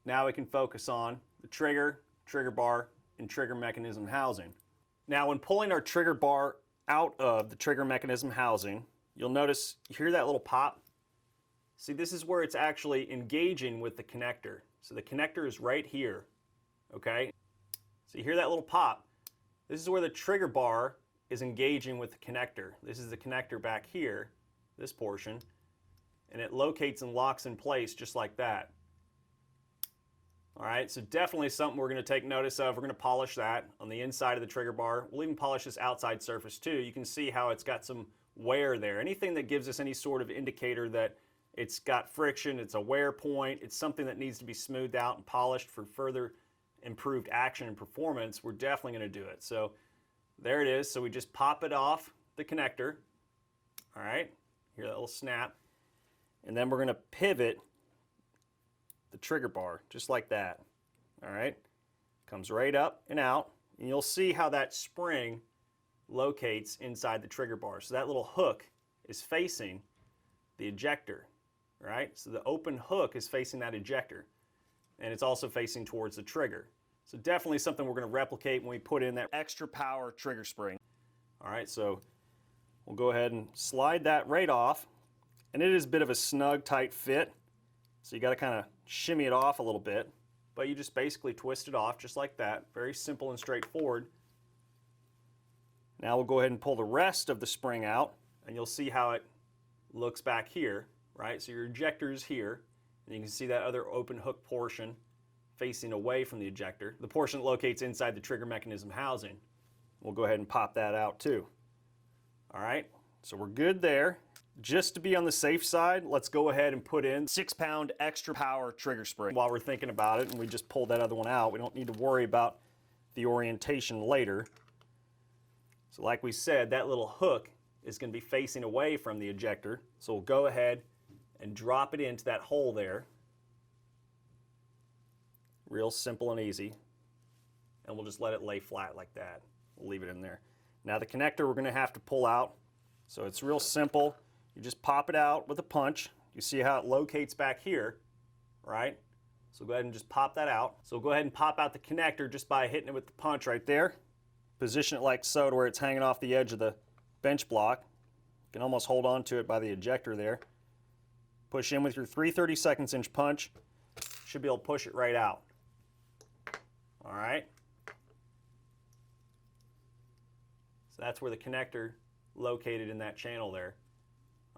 Now we can focus on the trigger, trigger bar, and trigger mechanism housing. Now when pulling our trigger bar out of the trigger mechanism housing, you'll notice, you hear that little pop? See, this is where it's actually engaging with the connector. So the connector is right here, okay? So you hear that little pop? This is where the trigger bar is engaging with the connector. This is the connector back here, this portion, and it locates and locks in place just like that. All right, so definitely something we're going to take notice of. We're going to polish that on the inside of the trigger bar. We'll even polish this outside surface too. You can see how it's got some wear there. Anything that gives us any sort of indicator that it's got friction, it's a wear point, it's something that needs to be smoothed out and polished for further improved action and performance, we're definitely going to do it. So there it is. So we just pop it off the connector. All right, hear that little snap. And then we're going to pivot the trigger bar just like that. All right, comes right up and out, and you'll see how that spring locates inside the trigger bar. So that little hook is facing the ejector, right? So the open hook is facing that ejector, and it's also facing towards the trigger. So definitely something we're going to replicate when we put in that extra power trigger spring. All right, so we'll go ahead and slide that right off. And it is a bit of a snug, tight fit. So you got to kind of shimmy it off a little bit. But you just basically twist it off just like that. Very simple and straightforward. Now we'll go ahead and pull the rest of the spring out, and you'll see how it looks back here, right? So your ejector is here, and you can see that other open hook portion facing away from the ejector. The portion that locates inside the trigger mechanism housing. We'll go ahead and pop that out too. All right, so we're good there. Just to be on the safe side, let's go ahead and put in 6-pound extra power trigger spring. While we're thinking about it, and we just pulled that other one out, we don't need to worry about the orientation later. So like we said, that little hook is going to be facing away from the ejector. So we'll go ahead and drop it into that hole there. Real simple and easy. And we'll just let it lay flat like that. We'll leave it in there. Now the connector we're going to have to pull out. So it's real simple. You just pop it out with a punch. You see how it locates back here, right? So go ahead and just pop that out. So go ahead and pop out the connector just by hitting it with the punch right there. Position it like so to where it's hanging off the edge of the bench block. You can almost hold on to it by the ejector there. Push in with your 3/32 inch punch. Should be able to push it right out. All right. So that's where the connector located in that channel there.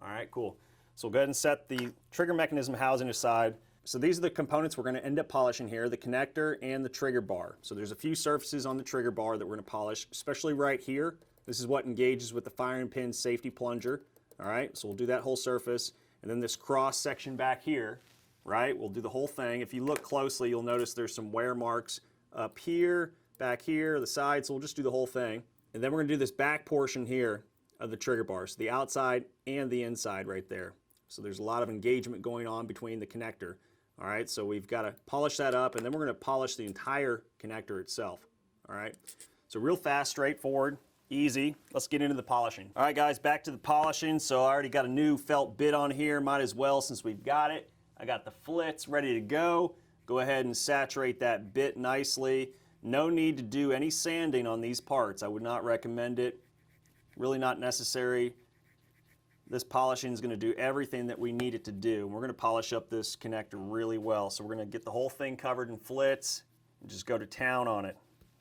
All right, cool. So we'll go ahead and set the trigger mechanism housing aside. So these are the components we're going to end up polishing here, the connector and the trigger bar. So there's a few surfaces on the trigger bar that we're going to polish, especially right here. This is what engages with the firing pin safety plunger. All right, so we'll do that whole surface. And then this cross section back here, right, we'll do the whole thing. If you look closely, you'll notice there's some wear marks up here, back here, the side, so we'll just do the whole thing. And then we're going to do this back portion here of the trigger bar, so the outside and the inside right there. So there's a lot of engagement going on between the connector. All right, so we've got to polish that up, and then we're going to polish the entire connector itself. All right, so real fast, straightforward, easy. Let's get into the polishing. All right, guys, back to the polishing. So I already got a new felt bit on here. Might as well since we've got it. I got the flits ready to go. Go ahead and saturate that bit nicely. No need to do any sanding on these parts. I would not recommend it. Really not necessary. This polishing is going to do everything that we need it to do. We're going to polish up this connector really well. So we're going to get the whole thing covered in flits and just go to town on it.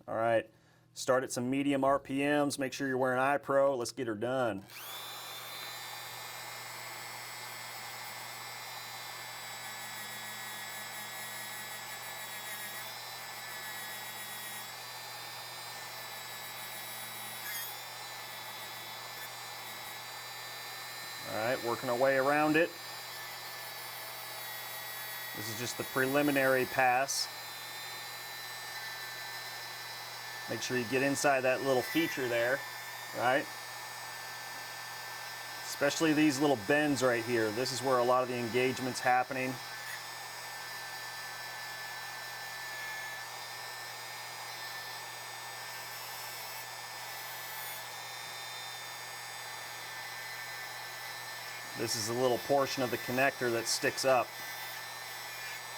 All right, start at some medium RPMs. Make sure you're wearing iPro. Let's get her done. All right, working our way around it. This is just the preliminary pass. Make sure you get inside that little feature there, right? Especially these little bends right here. This is where a lot of the engagement's happening. This is a little portion of the connector that sticks up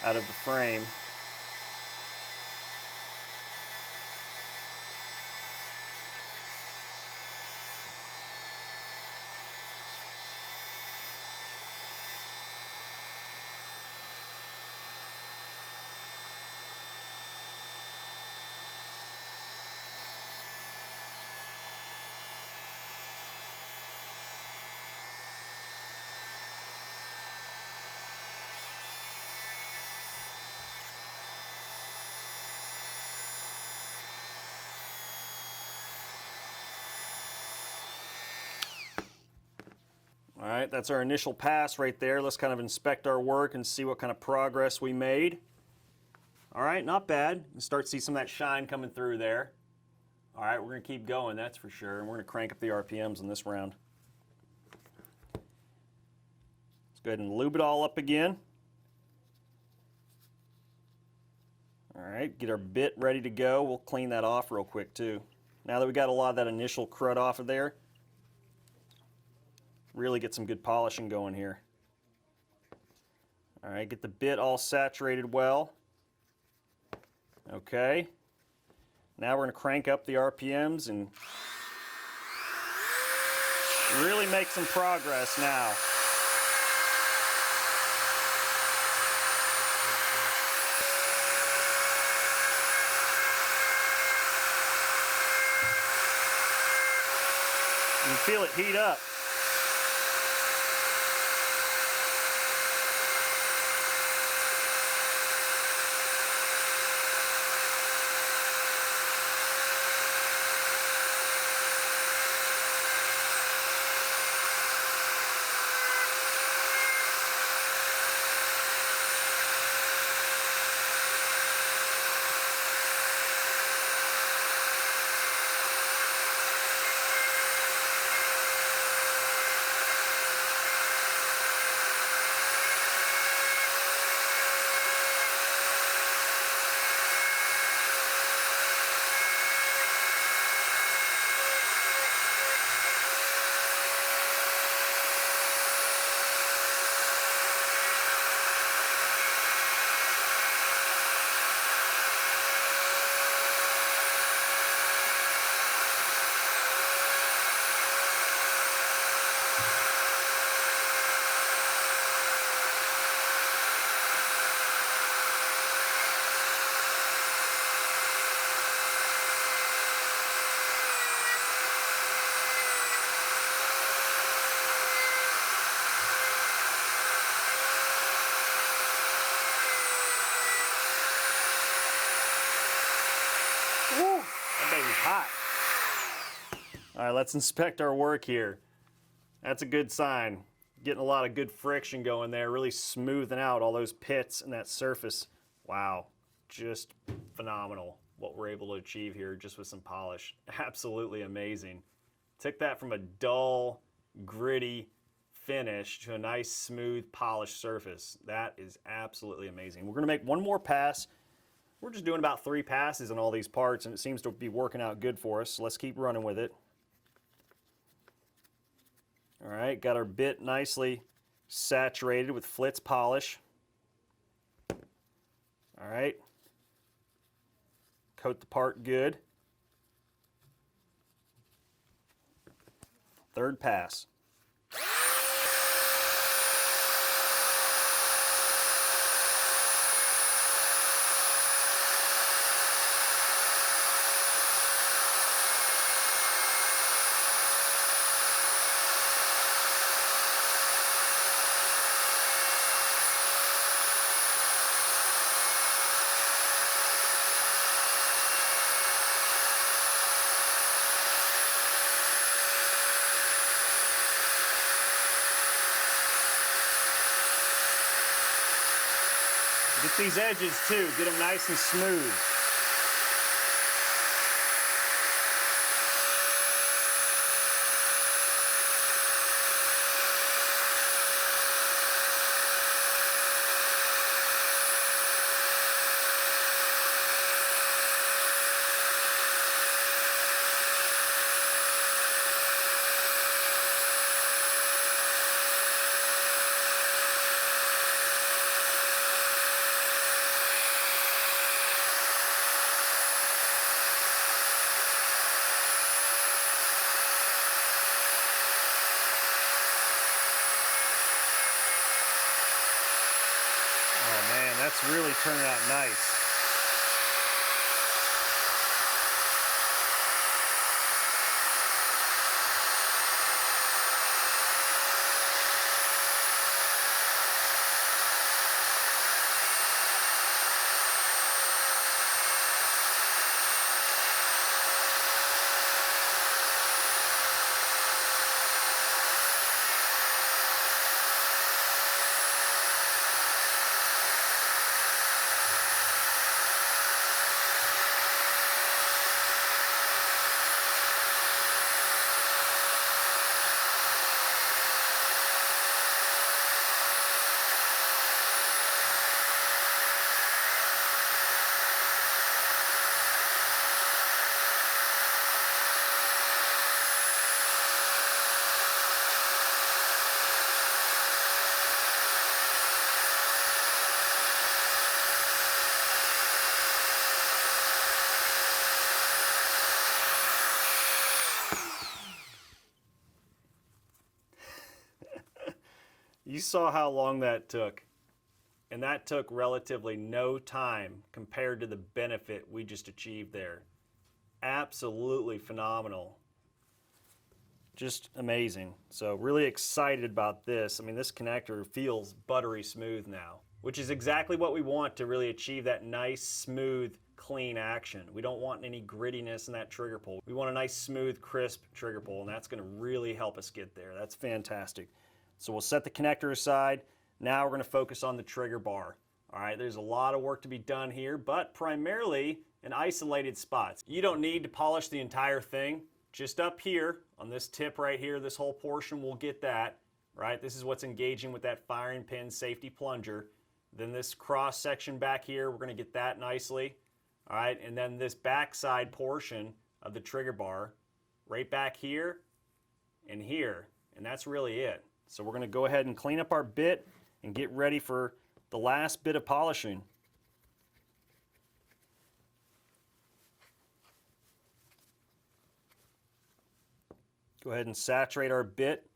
out of the frame. All right, that's our initial pass right there. Let's kind of inspect our work and see what kind of progress we made. All right, not bad. You start to see some of that shine coming through there. All right, we're gonna keep going, that's for sure. And we're gonna crank up the RPMs in this round. Let's go ahead and lube it all up again. All right, get our bit ready to go. We'll clean that off real quick too. Now that we got a lot of that initial crud off of there, really get some good polishing going here. All right, get the bit all saturated well. Okay, Now we're going to crank up the RPMs and really make some progress now. You can feel it heat up. Hot. All right, let's inspect our work here. That's a good sign. Getting a lot of good friction going there, really smoothing out all those pits and that surface. Wow, just phenomenal what we're able to achieve here just with some polish. Absolutely amazing. Took that from a dull, gritty finish to a nice, smooth, polished surface. That is absolutely amazing. We're gonna make one more pass. We're just doing about 3 passes on all these parts, and it seems to be working out good for us. So let's keep running with it. All right, got our bit nicely saturated with Flitz polish. All right. Coat the part good. 3rd pass. Get these edges too, get them nice and smooth. That's really turning out nice. You saw how long that took. And that took relatively no time compared to the benefit we just achieved there. Absolutely phenomenal. Just amazing. So really excited about this. I mean, this connector feels buttery smooth now, which is exactly what we want to really achieve that nice, smooth, clean action. We don't want any grittiness in that trigger pull. We want a nice, smooth, crisp trigger pull, and that's going to really help us get there. That's fantastic. So we'll set the connector aside. Now we're going to focus on the trigger bar. All right, there's a lot of work to be done here, but primarily in isolated spots. You don't need to polish the entire thing. Just up here on this tip right here, this whole portion, we'll get that, right? This is what's engaging with that firing pin safety plunger. Then this cross section back here, we're going to get that nicely. All right, and then this backside portion of the trigger bar right back here and here, and that's really it. So we're going to go ahead and clean up our bit and get ready for the last bit of polishing. Go ahead and saturate our bit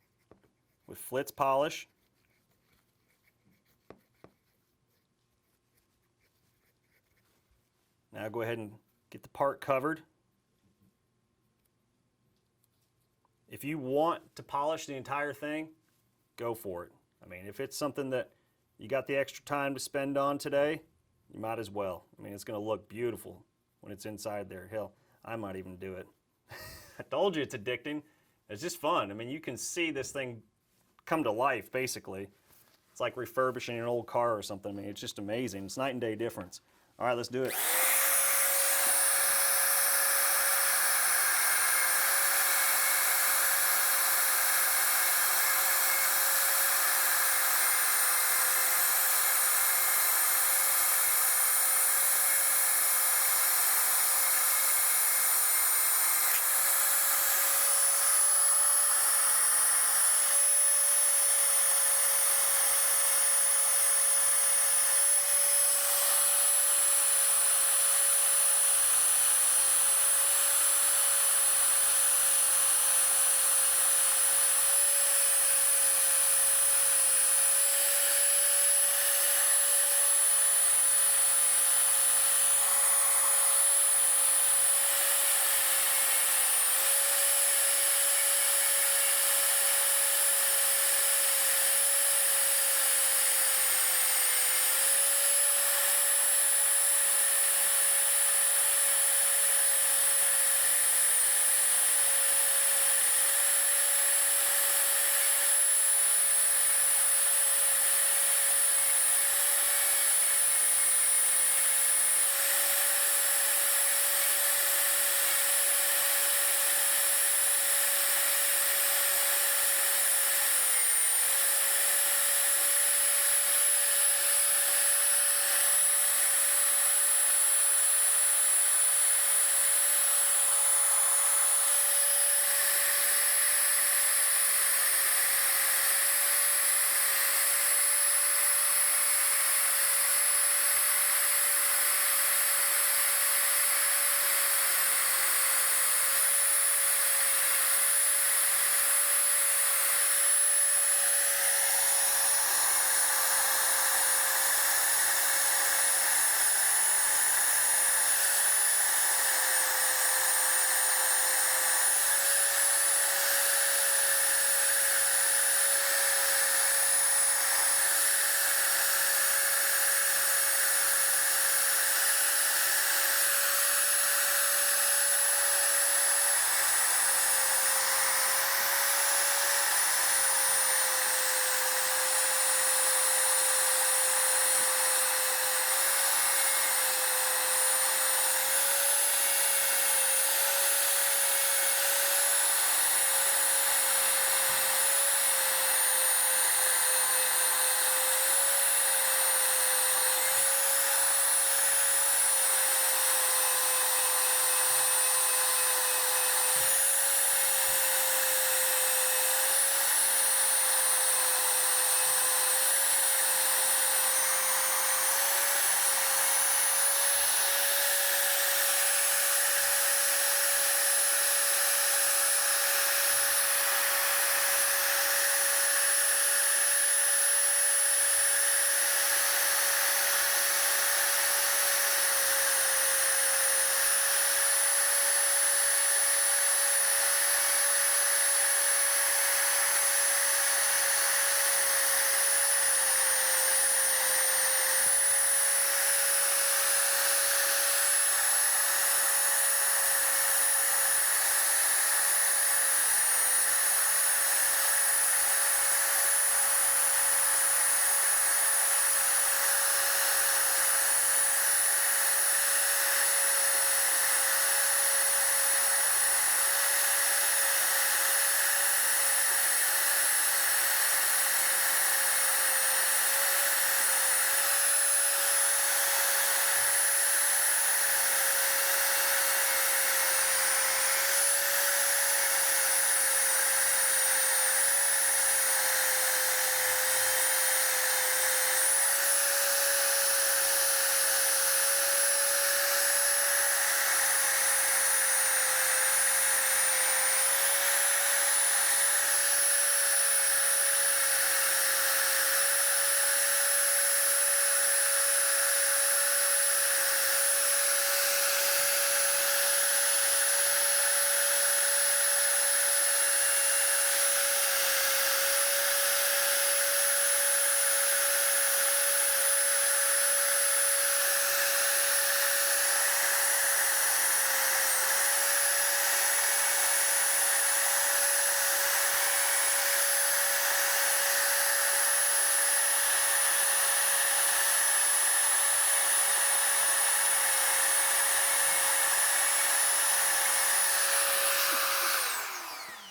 with Flitz polish. Now go ahead and get the part covered. If you want to polish the entire thing, go for it. I mean, if it's something that you got the extra time to spend on today, you might as well. I mean, it's going to look beautiful when it's inside there. Hell, I might even do it. I told you it's addicting. It's just fun. I mean, you can see this thing come to life, basically. It's like refurbishing an old car or something. I mean, it's just amazing. It's night and day difference. All right, let's do it.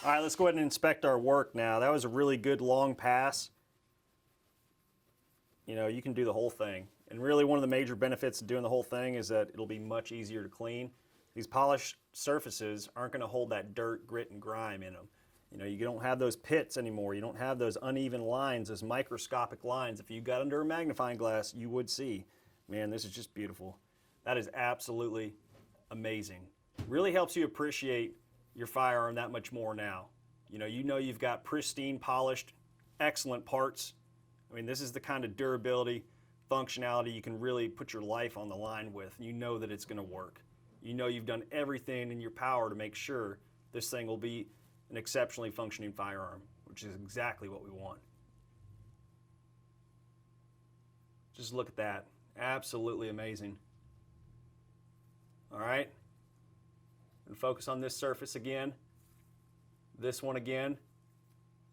All right, let's go ahead and inspect our work now. That was a really good long pass. You know, you can do the whole thing. And really one of the major benefits of doing the whole thing is that it'll be much easier to clean. These polished surfaces aren't going to hold that dirt, grit, and grime in them. You know, you don't have those pits anymore. You don't have those uneven lines, those microscopic lines. If you got under a magnifying glass, you would see. Man, this is just beautiful. That is absolutely amazing. Really helps you appreciate your firearm that much more now. You know you've got pristine, polished, excellent parts. I mean, this is the kind of durability, functionality you can really put your life on the line with. You know that it's going to work. You know you've done everything in your power to make sure this thing will be an exceptionally functioning firearm, which is exactly what we want. Just look at that. Absolutely amazing. All right. And focus on this surface again, this one again,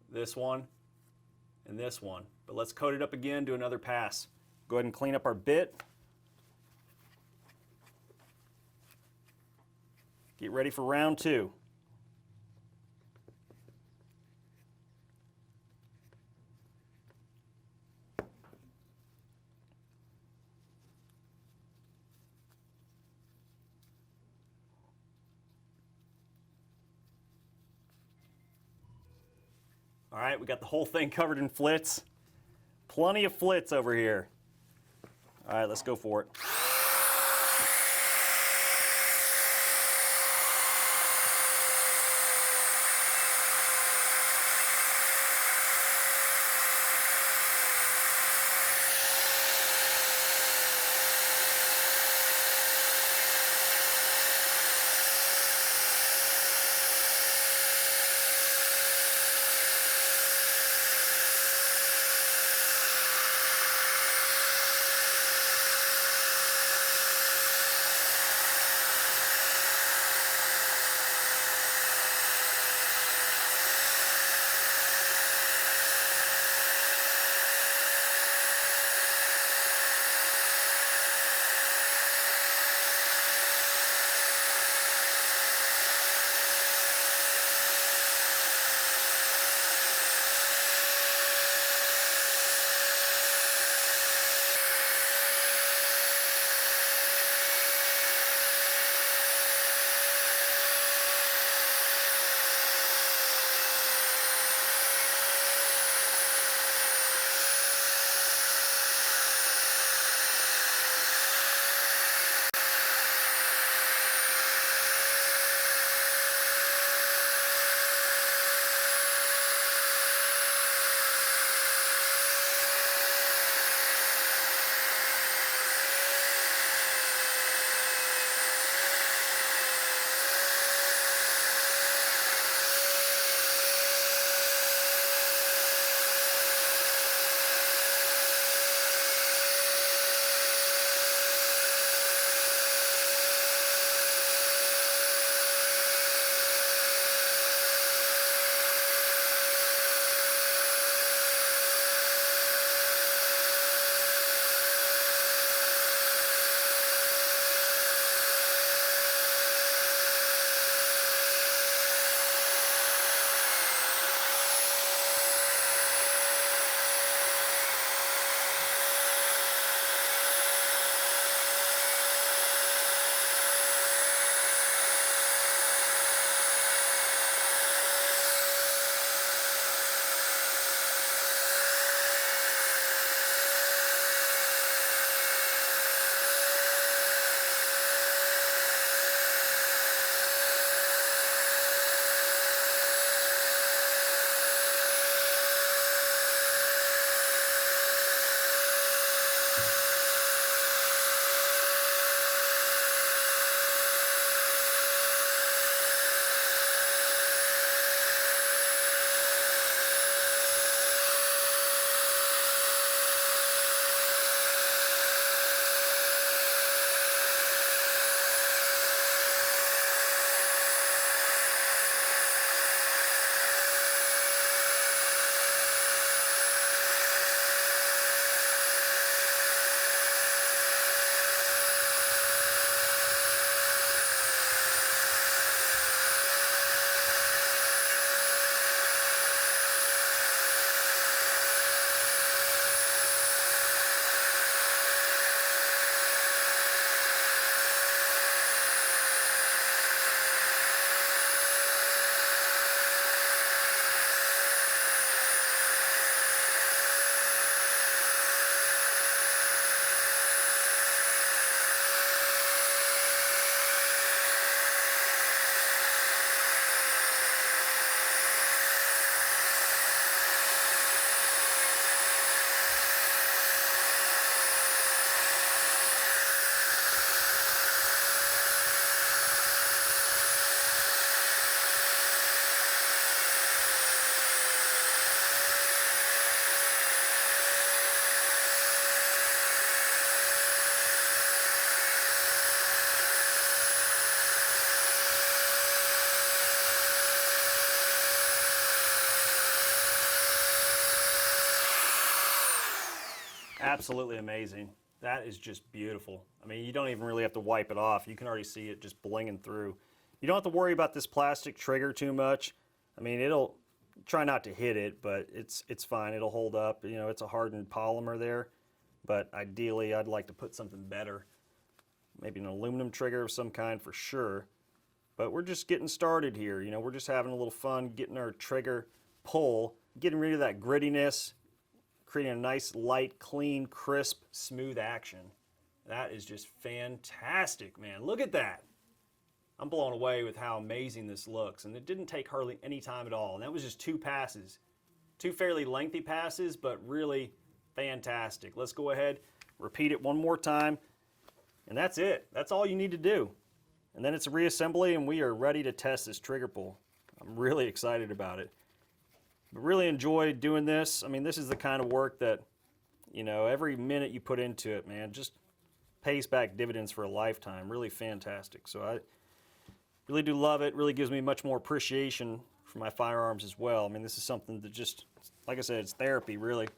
this one, and this one. But let's coat it up again, do another pass. Go ahead and clean up our bit. Get ready for round two. All right, we got the whole thing covered in flits. Plenty of flits over here. All right, let's go for it. Absolutely amazing. That is just beautiful. I mean, you don't even really have to wipe it off. You can already see it just blinging through. You don't have to worry about this plastic trigger too much. I mean, it'll try not to hit it, but it's fine. It'll hold up. You know, it's a hardened polymer there, but ideally I'd like to put something better. Maybe an aluminum trigger of some kind for sure. But we're just getting started here. You know, we're just having a little fun getting our trigger pull, getting rid of that grittiness, creating a nice, light, clean, crisp, smooth action. That is just fantastic, man. Look at that. I'm blown away with how amazing this looks. And it didn't take hardly any time at all. And that was just 2 passes. 2 fairly lengthy passes, but really fantastic. Let's go ahead, repeat it one more time. And that's it. That's all you need to do. And then it's a reassembly, and we are ready to test this trigger pull. I'm really excited about it. But really enjoy doing this. I mean, this is the kind of work that, you know, every minute you put into it, man, just pays back dividends for a lifetime. Really fantastic. So I really do love it. Really gives me much more appreciation for my firearms as well. I mean, this is something that just, like I said, it's therapy, really.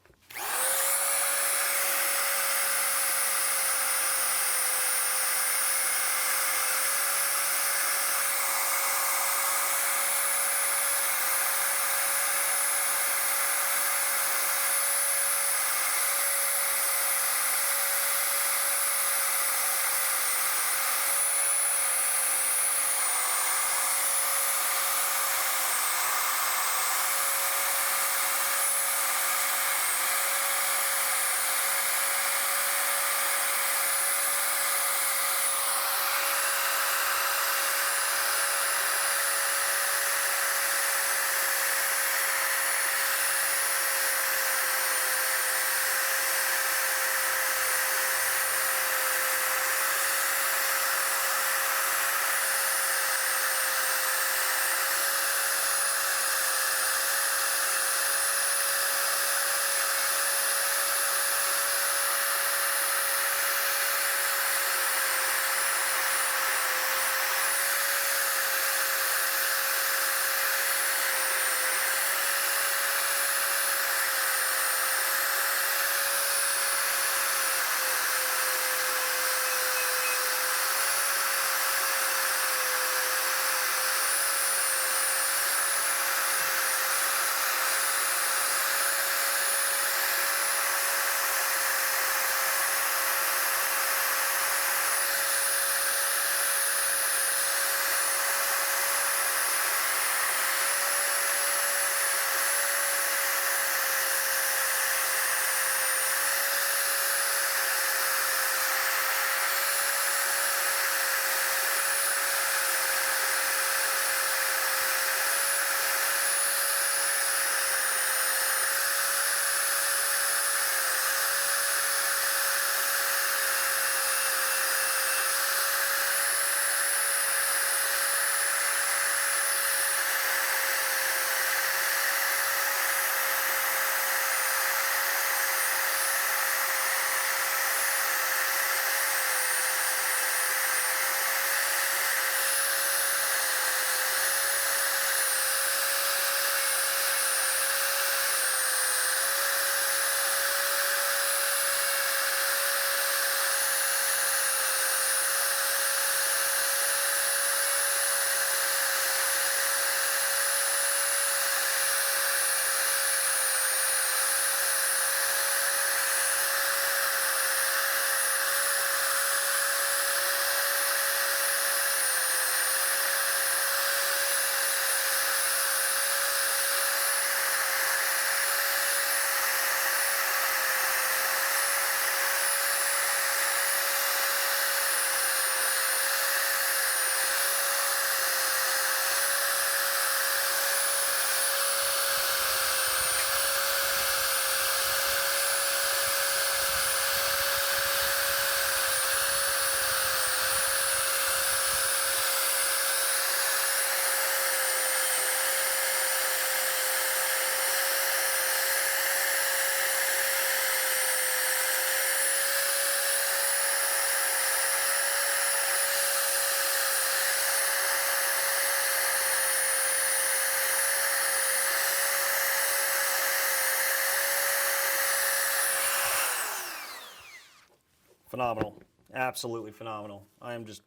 Phenomenal. Absolutely phenomenal. I am just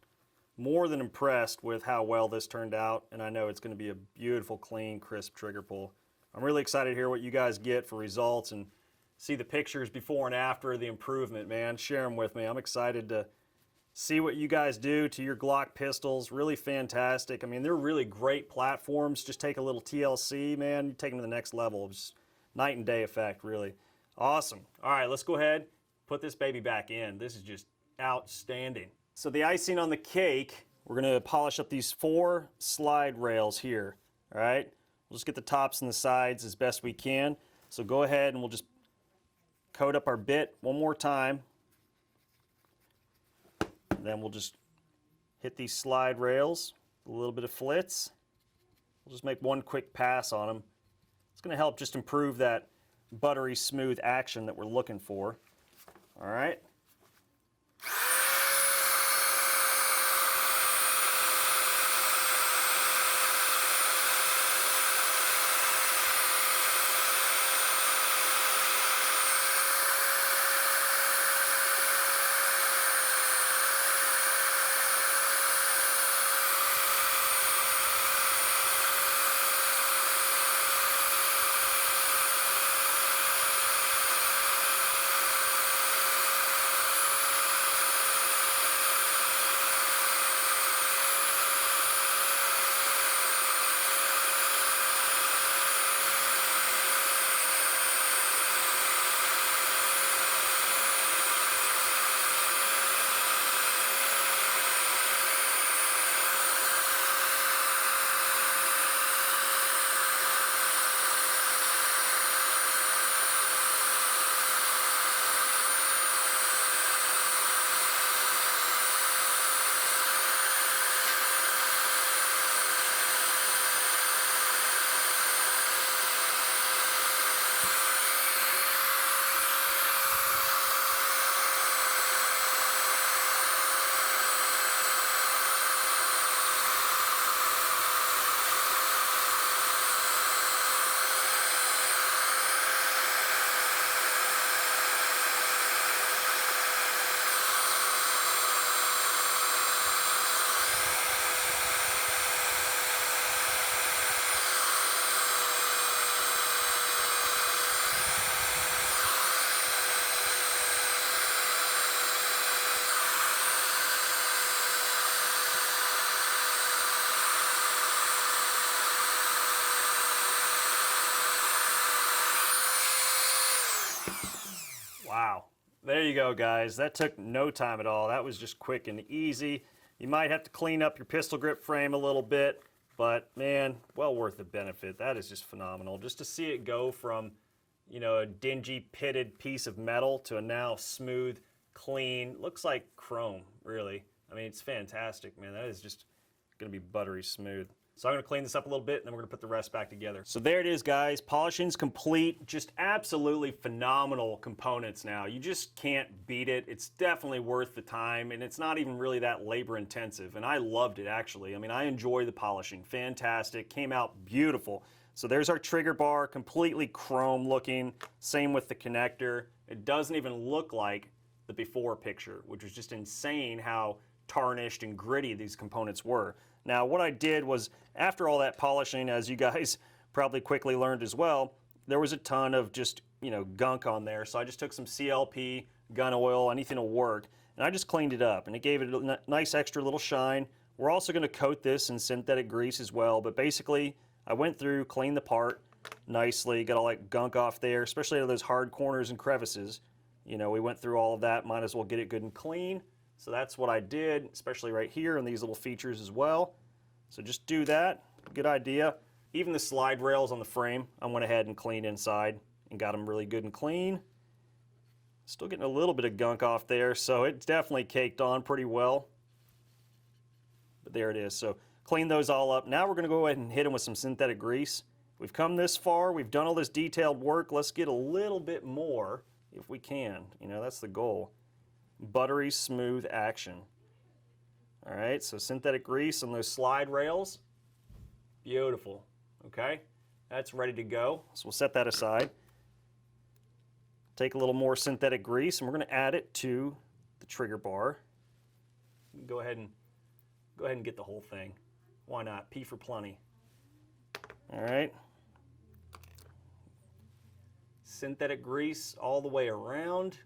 more than impressed with how well this turned out, and I know it's going to be a beautiful, clean, crisp trigger pull. I'm really excited to hear what you guys get for results and see the pictures before and after the improvement, man. Share them with me. I'm excited to see what you guys do to your Glock pistols. Really fantastic. I mean, they're really great platforms. Just take a little TLC, man. You take them to the next level. Just night and day effect, really. Awesome. All right, let's go ahead, put this baby back in. This is just outstanding. So the icing on the cake, we're gonna polish up these 4 slide rails here, all right? We'll just get the tops and the sides as best we can. So go ahead and we'll just coat up our bit one more time. And then we'll just hit these slide rails, a little bit of flitz. We'll just make one quick pass on them. It's gonna help just improve that buttery smooth action that we're looking for. All right. Wow. There you go, guys. That took no time at all. That was just quick and easy. You might have to clean up your pistol grip frame a little bit, but man, well worth the benefit. That is just phenomenal. Just to see it go from, you know, a dingy, pitted piece of metal to a now smooth, clean, looks like chrome, really. I mean, it's fantastic, man. That is just gonna be buttery smooth. So I'm gonna clean this up a little bit and then we're gonna put the rest back together. So there it is, guys. Polishing's complete. Just absolutely phenomenal components now. You just can't beat it. It's definitely worth the time and it's not even really that labor intensive. And I loved it, actually. I mean, I enjoy the polishing. Fantastic, came out beautiful. So there's our trigger bar, completely chrome looking. Same with the connector. It doesn't even look like the before picture, which was just insane how tarnished and gritty these components were. Now, what I did was, after all that polishing, as you guys probably quickly learned as well, there was a ton of just, you know, gunk on there. So I just took some CLP, gun oil, anything will work, and I just cleaned it up, and it gave it a nice extra little shine. We're also going to coat this in synthetic grease as well, but basically, I went through, cleaned the part nicely, got all that gunk off there, especially those hard corners and crevices. You know, we went through all of that, might as well get it good and clean. So that's what I did, especially right here and these little features as well. So just do that, good idea. Even the slide rails on the frame, I went ahead and cleaned inside and got them really good and clean. Still getting a little bit of gunk off there, so it's definitely caked on pretty well. But there it is, so clean those all up. Now we're gonna go ahead and hit them with some synthetic grease. We've come this far, we've done all this detailed work, let's get a little bit more if we can. You know, that's the goal. Buttery smooth action. All right, so synthetic grease on those slide rails. Beautiful, okay? That's ready to go. So we'll set that aside. Take a little more synthetic grease and we're gonna add it to the trigger bar. Go ahead and get the whole thing. Why not? P for plenty. All right. Synthetic grease all the way around.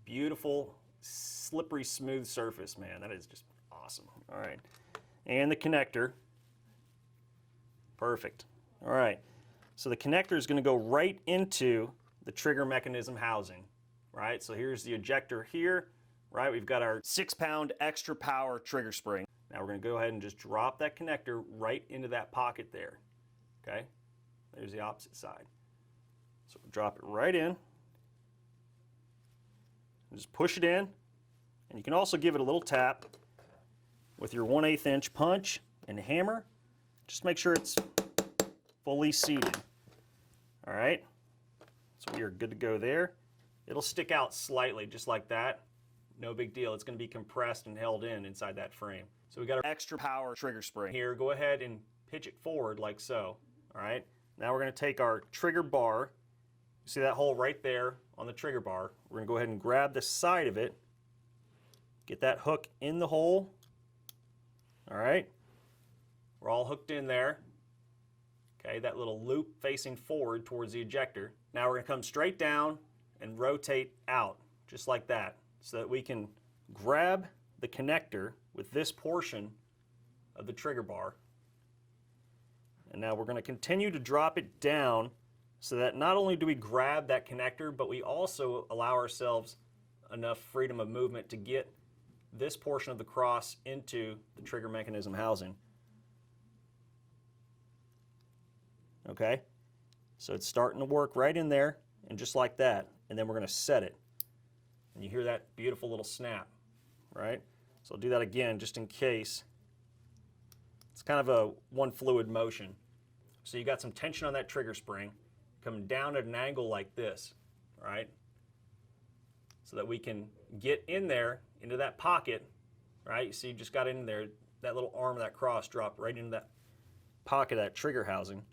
Beautiful, slippery, smooth surface, man. That is just awesome. All right. And the connector. Perfect. All right. So the connector is going to go right into the trigger mechanism housing, right? So here's the ejector here, right? We've got our 6-pound extra power trigger spring. Now we're going to go ahead and just drop that connector right into that pocket there, okay? There's the opposite side. So we'll drop it right in. Just push it in, and you can also give it a little tap with your 1/8 inch punch and hammer. Just make sure it's fully seated. All right, so we are good to go there. It'll stick out slightly just like that. No big deal. It's going to be compressed and held in inside that frame. So we got our extra power trigger spring here. Go ahead and pitch it forward like so. All right, now we're going to take our trigger bar. See that hole right there on the trigger bar? We're going to go ahead and grab the side of it, get that hook in the hole. All right, we're all hooked in there. Okay, that little loop facing forward towards the ejector. Now we're going to come straight down and rotate out, just like that, so that we can grab the connector with this portion of the trigger bar. And now we're going to continue to drop it down so that not only do we grab that connector, but we also allow ourselves enough freedom of movement to get this portion of the cross into the trigger mechanism housing. Okay, so it's starting to work right in there, and just like that, and then we're going to set it. And you hear that beautiful little snap, right? So I'll do that again just in case. It's kind of a one fluid motion. So you got some tension on that trigger spring coming down at an angle like this, right? So that we can get in there into that pocket, right? You see you just got in there, that little arm of that cross dropped right into that pocket of that trigger housing.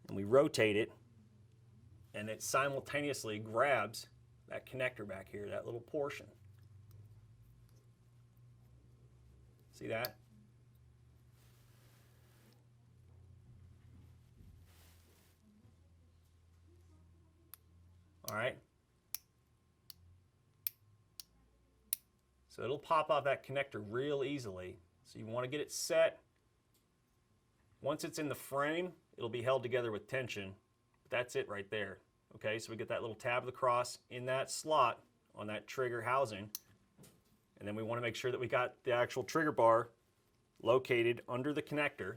And we rotate it, and it simultaneously grabs that connector back here, that little portion. See that? All right. So it'll pop off that connector real easily. So you want to get it set. Once it's in the frame, it'll be held together with tension. But that's it right there. Okay, so we get that little tab of the cross in that slot on that trigger housing. And then we want to make sure that we got the actual trigger bar located under the connector.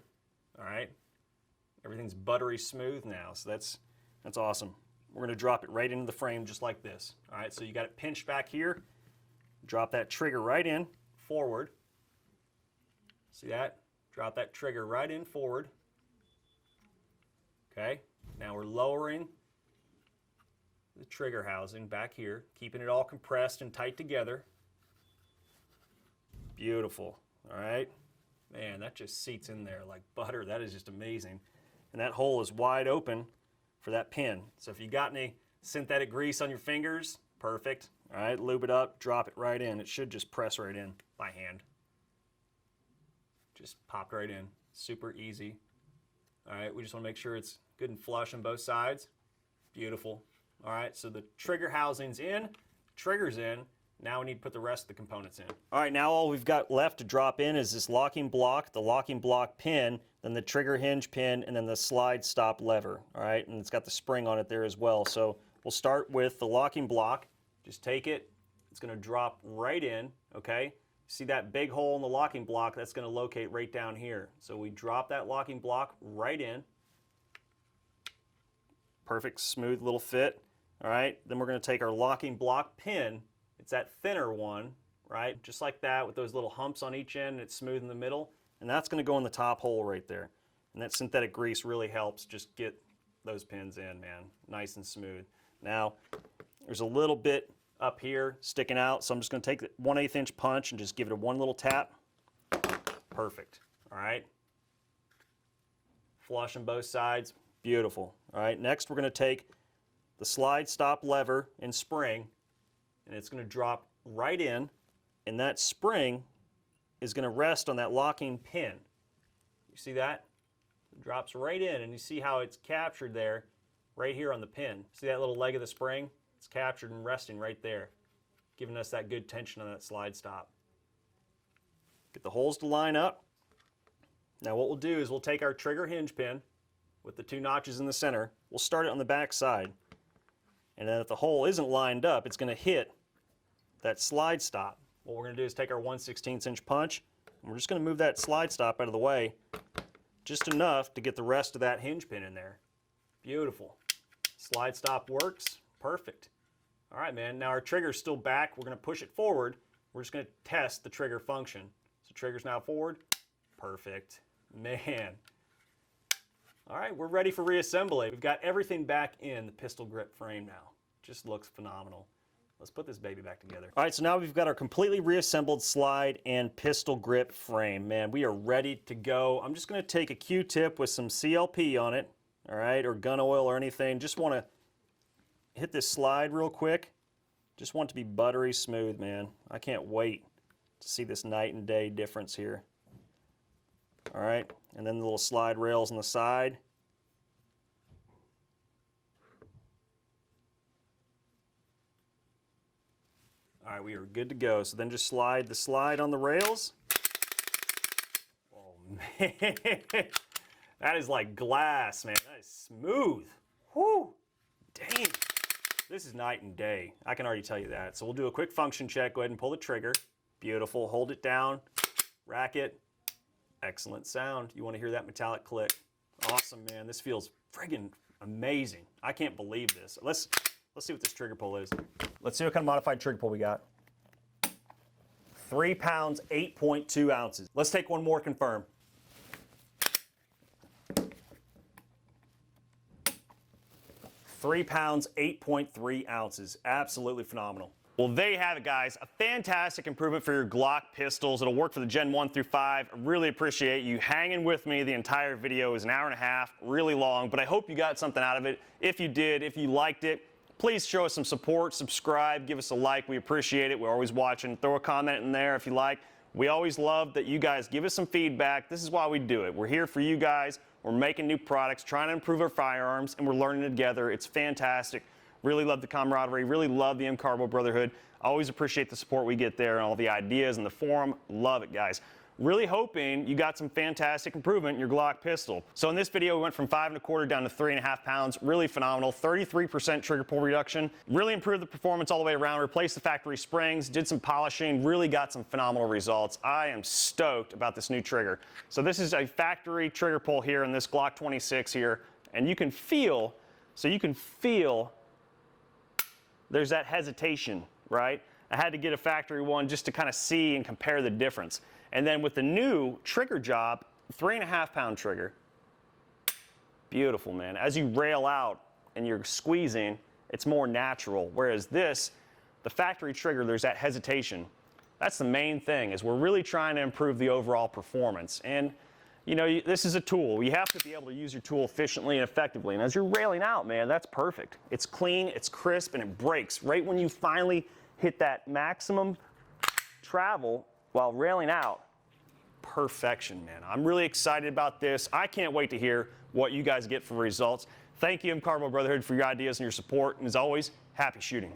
All right. Everything's buttery smooth now, so that's awesome. We're going to drop it right into the frame just like this. All right, so you got it pinched back here. Drop that trigger right in, forward. See that? Drop that trigger right in, forward. Okay, now we're lowering the trigger housing back here, keeping it all compressed and tight together. Beautiful, all right? Man, that just seats in there like butter. That is just amazing. And that hole is wide open for that pin. So if you got any synthetic grease on your fingers, perfect. All right, lube it up, drop it right in. It should just press right in by hand. Just popped right in, super easy. All right, we just want to make sure it's good and flush on both sides. Beautiful. All right, so the trigger housing's in, trigger's in. Now we need to put the rest of the components in. All right, now all we've got left to drop in is this locking block, the locking block pin, then the trigger hinge pin, and then the slide stop lever. All right, and it's got the spring on it there as well. So we'll start with the locking block. Just take it, it's gonna drop right in, okay? See that big hole in the locking block? That's gonna locate right down here. So we drop that locking block right in. Perfect, smooth little fit. All right, then we're gonna take our locking block pin. It's that thinner one, right? Just like that with those little humps on each end, and it's smooth in the middle. And that's gonna go in the top hole right there. And that synthetic grease really helps just get those pins in, man. Nice and smooth. Now, there's a little bit up here sticking out, so I'm just gonna take the 1/8 inch punch and just give it a one little tap. Perfect, all right? Flush on both sides, beautiful. All right, next we're gonna take the slide stop lever and spring, and it's gonna drop right in, and that spring is going to rest on that locking pin. You see that? It drops right in, and you see how it's captured there, right here on the pin. See that little leg of the spring? It's captured and resting right there, giving us that good tension on that slide stop. Get the holes to line up. Now what we'll do is we'll take our trigger hinge pin with the 2 notches in the center. We'll start it on the back side. And then if the hole isn't lined up, it's going to hit that slide stop. What we're going to do is take our 1/16 inch punch, and we're just going to move that slide stop out of the way just enough to get the rest of that hinge pin in there. Beautiful. Slide stop works. Perfect. All right, man. Now our trigger's still back. We're going to push it forward. We're just going to test the trigger function. So trigger's now forward. Perfect. Man. All right, we're ready for reassembly. We've got everything back in the pistol grip frame now. Just looks phenomenal. Let's put this baby back together. All right, so now we've got our completely reassembled slide and pistol grip frame. Man, we are ready to go. I'm just going to take a Q-tip with some CLP on it, all right, or gun oil or anything. Just want to hit this slide real quick. Just want it to be buttery smooth, man. I can't wait to see this night and day difference here. All right, and then the little slide rails on the side. All right, we are good to go. So then just slide the slide on the rails. Oh, man. That is like glass, man. That is smooth. Whoo! Dang. This is night and day. I can already tell you that. So we'll do a quick function check. Go ahead and pull the trigger. Beautiful. Hold it down. Rack it. Excellent sound. You want to hear that metallic click. Awesome, man. This feels friggin' amazing. I can't believe this. Let's see what this trigger pull is. Let's see what kind of modified trigger pull we got. 3 pounds, 8.2 ounces. Let's take one more, confirm. 3 pounds, 8.3 ounces. Absolutely phenomenal. Well, there you have it, guys. A fantastic improvement for your Glock pistols. It'll work for the Gen 1 through 5. I really appreciate you hanging with me. The entire video is an hour and a half, really long, but I hope you got something out of it. If you did, if you liked it, please show us some support, subscribe, give us a like. We appreciate it. We're always watching. Throw a comment in there if you like. We always love that you guys give us some feedback. This is why we do it. We're here for you guys. We're making new products, trying to improve our firearms, and we're learning together. It's fantastic. Really love the camaraderie, really love the MCARBO Brotherhood. Always appreciate the support we get there and all the ideas in the forum. Love it, guys. Really hoping you got some fantastic improvement in your Glock pistol. So in this video, we went from 5 1/4 down to 3.5 pounds. Really phenomenal. 33% trigger pull reduction. Really improved the performance all the way around. Replaced the factory springs. Did some polishing. Really got some phenomenal results. I am stoked about this new trigger. So this is a factory trigger pull here in this Glock 26 here. And you can feel, there's that hesitation, right? I had to get a factory one just to kind of see and compare the difference. And then with the new trigger job, 3.5 pound trigger, beautiful, man. As you rail out and you're squeezing, it's more natural. Whereas this, the factory trigger, there's that hesitation. That's the main thing, is we're really trying to improve the overall performance. And you know, this is a tool. You have to be able to use your tool efficiently and effectively. And as you're railing out, man, that's perfect. It's clean, it's crisp, and it breaks right when you finally hit that maximum travel while railing out. Perfection, man. I'm really excited about this. I can't wait to hear what you guys get for results. Thank you, MCARBO Brotherhood, for your ideas and your support. And as always, happy shooting.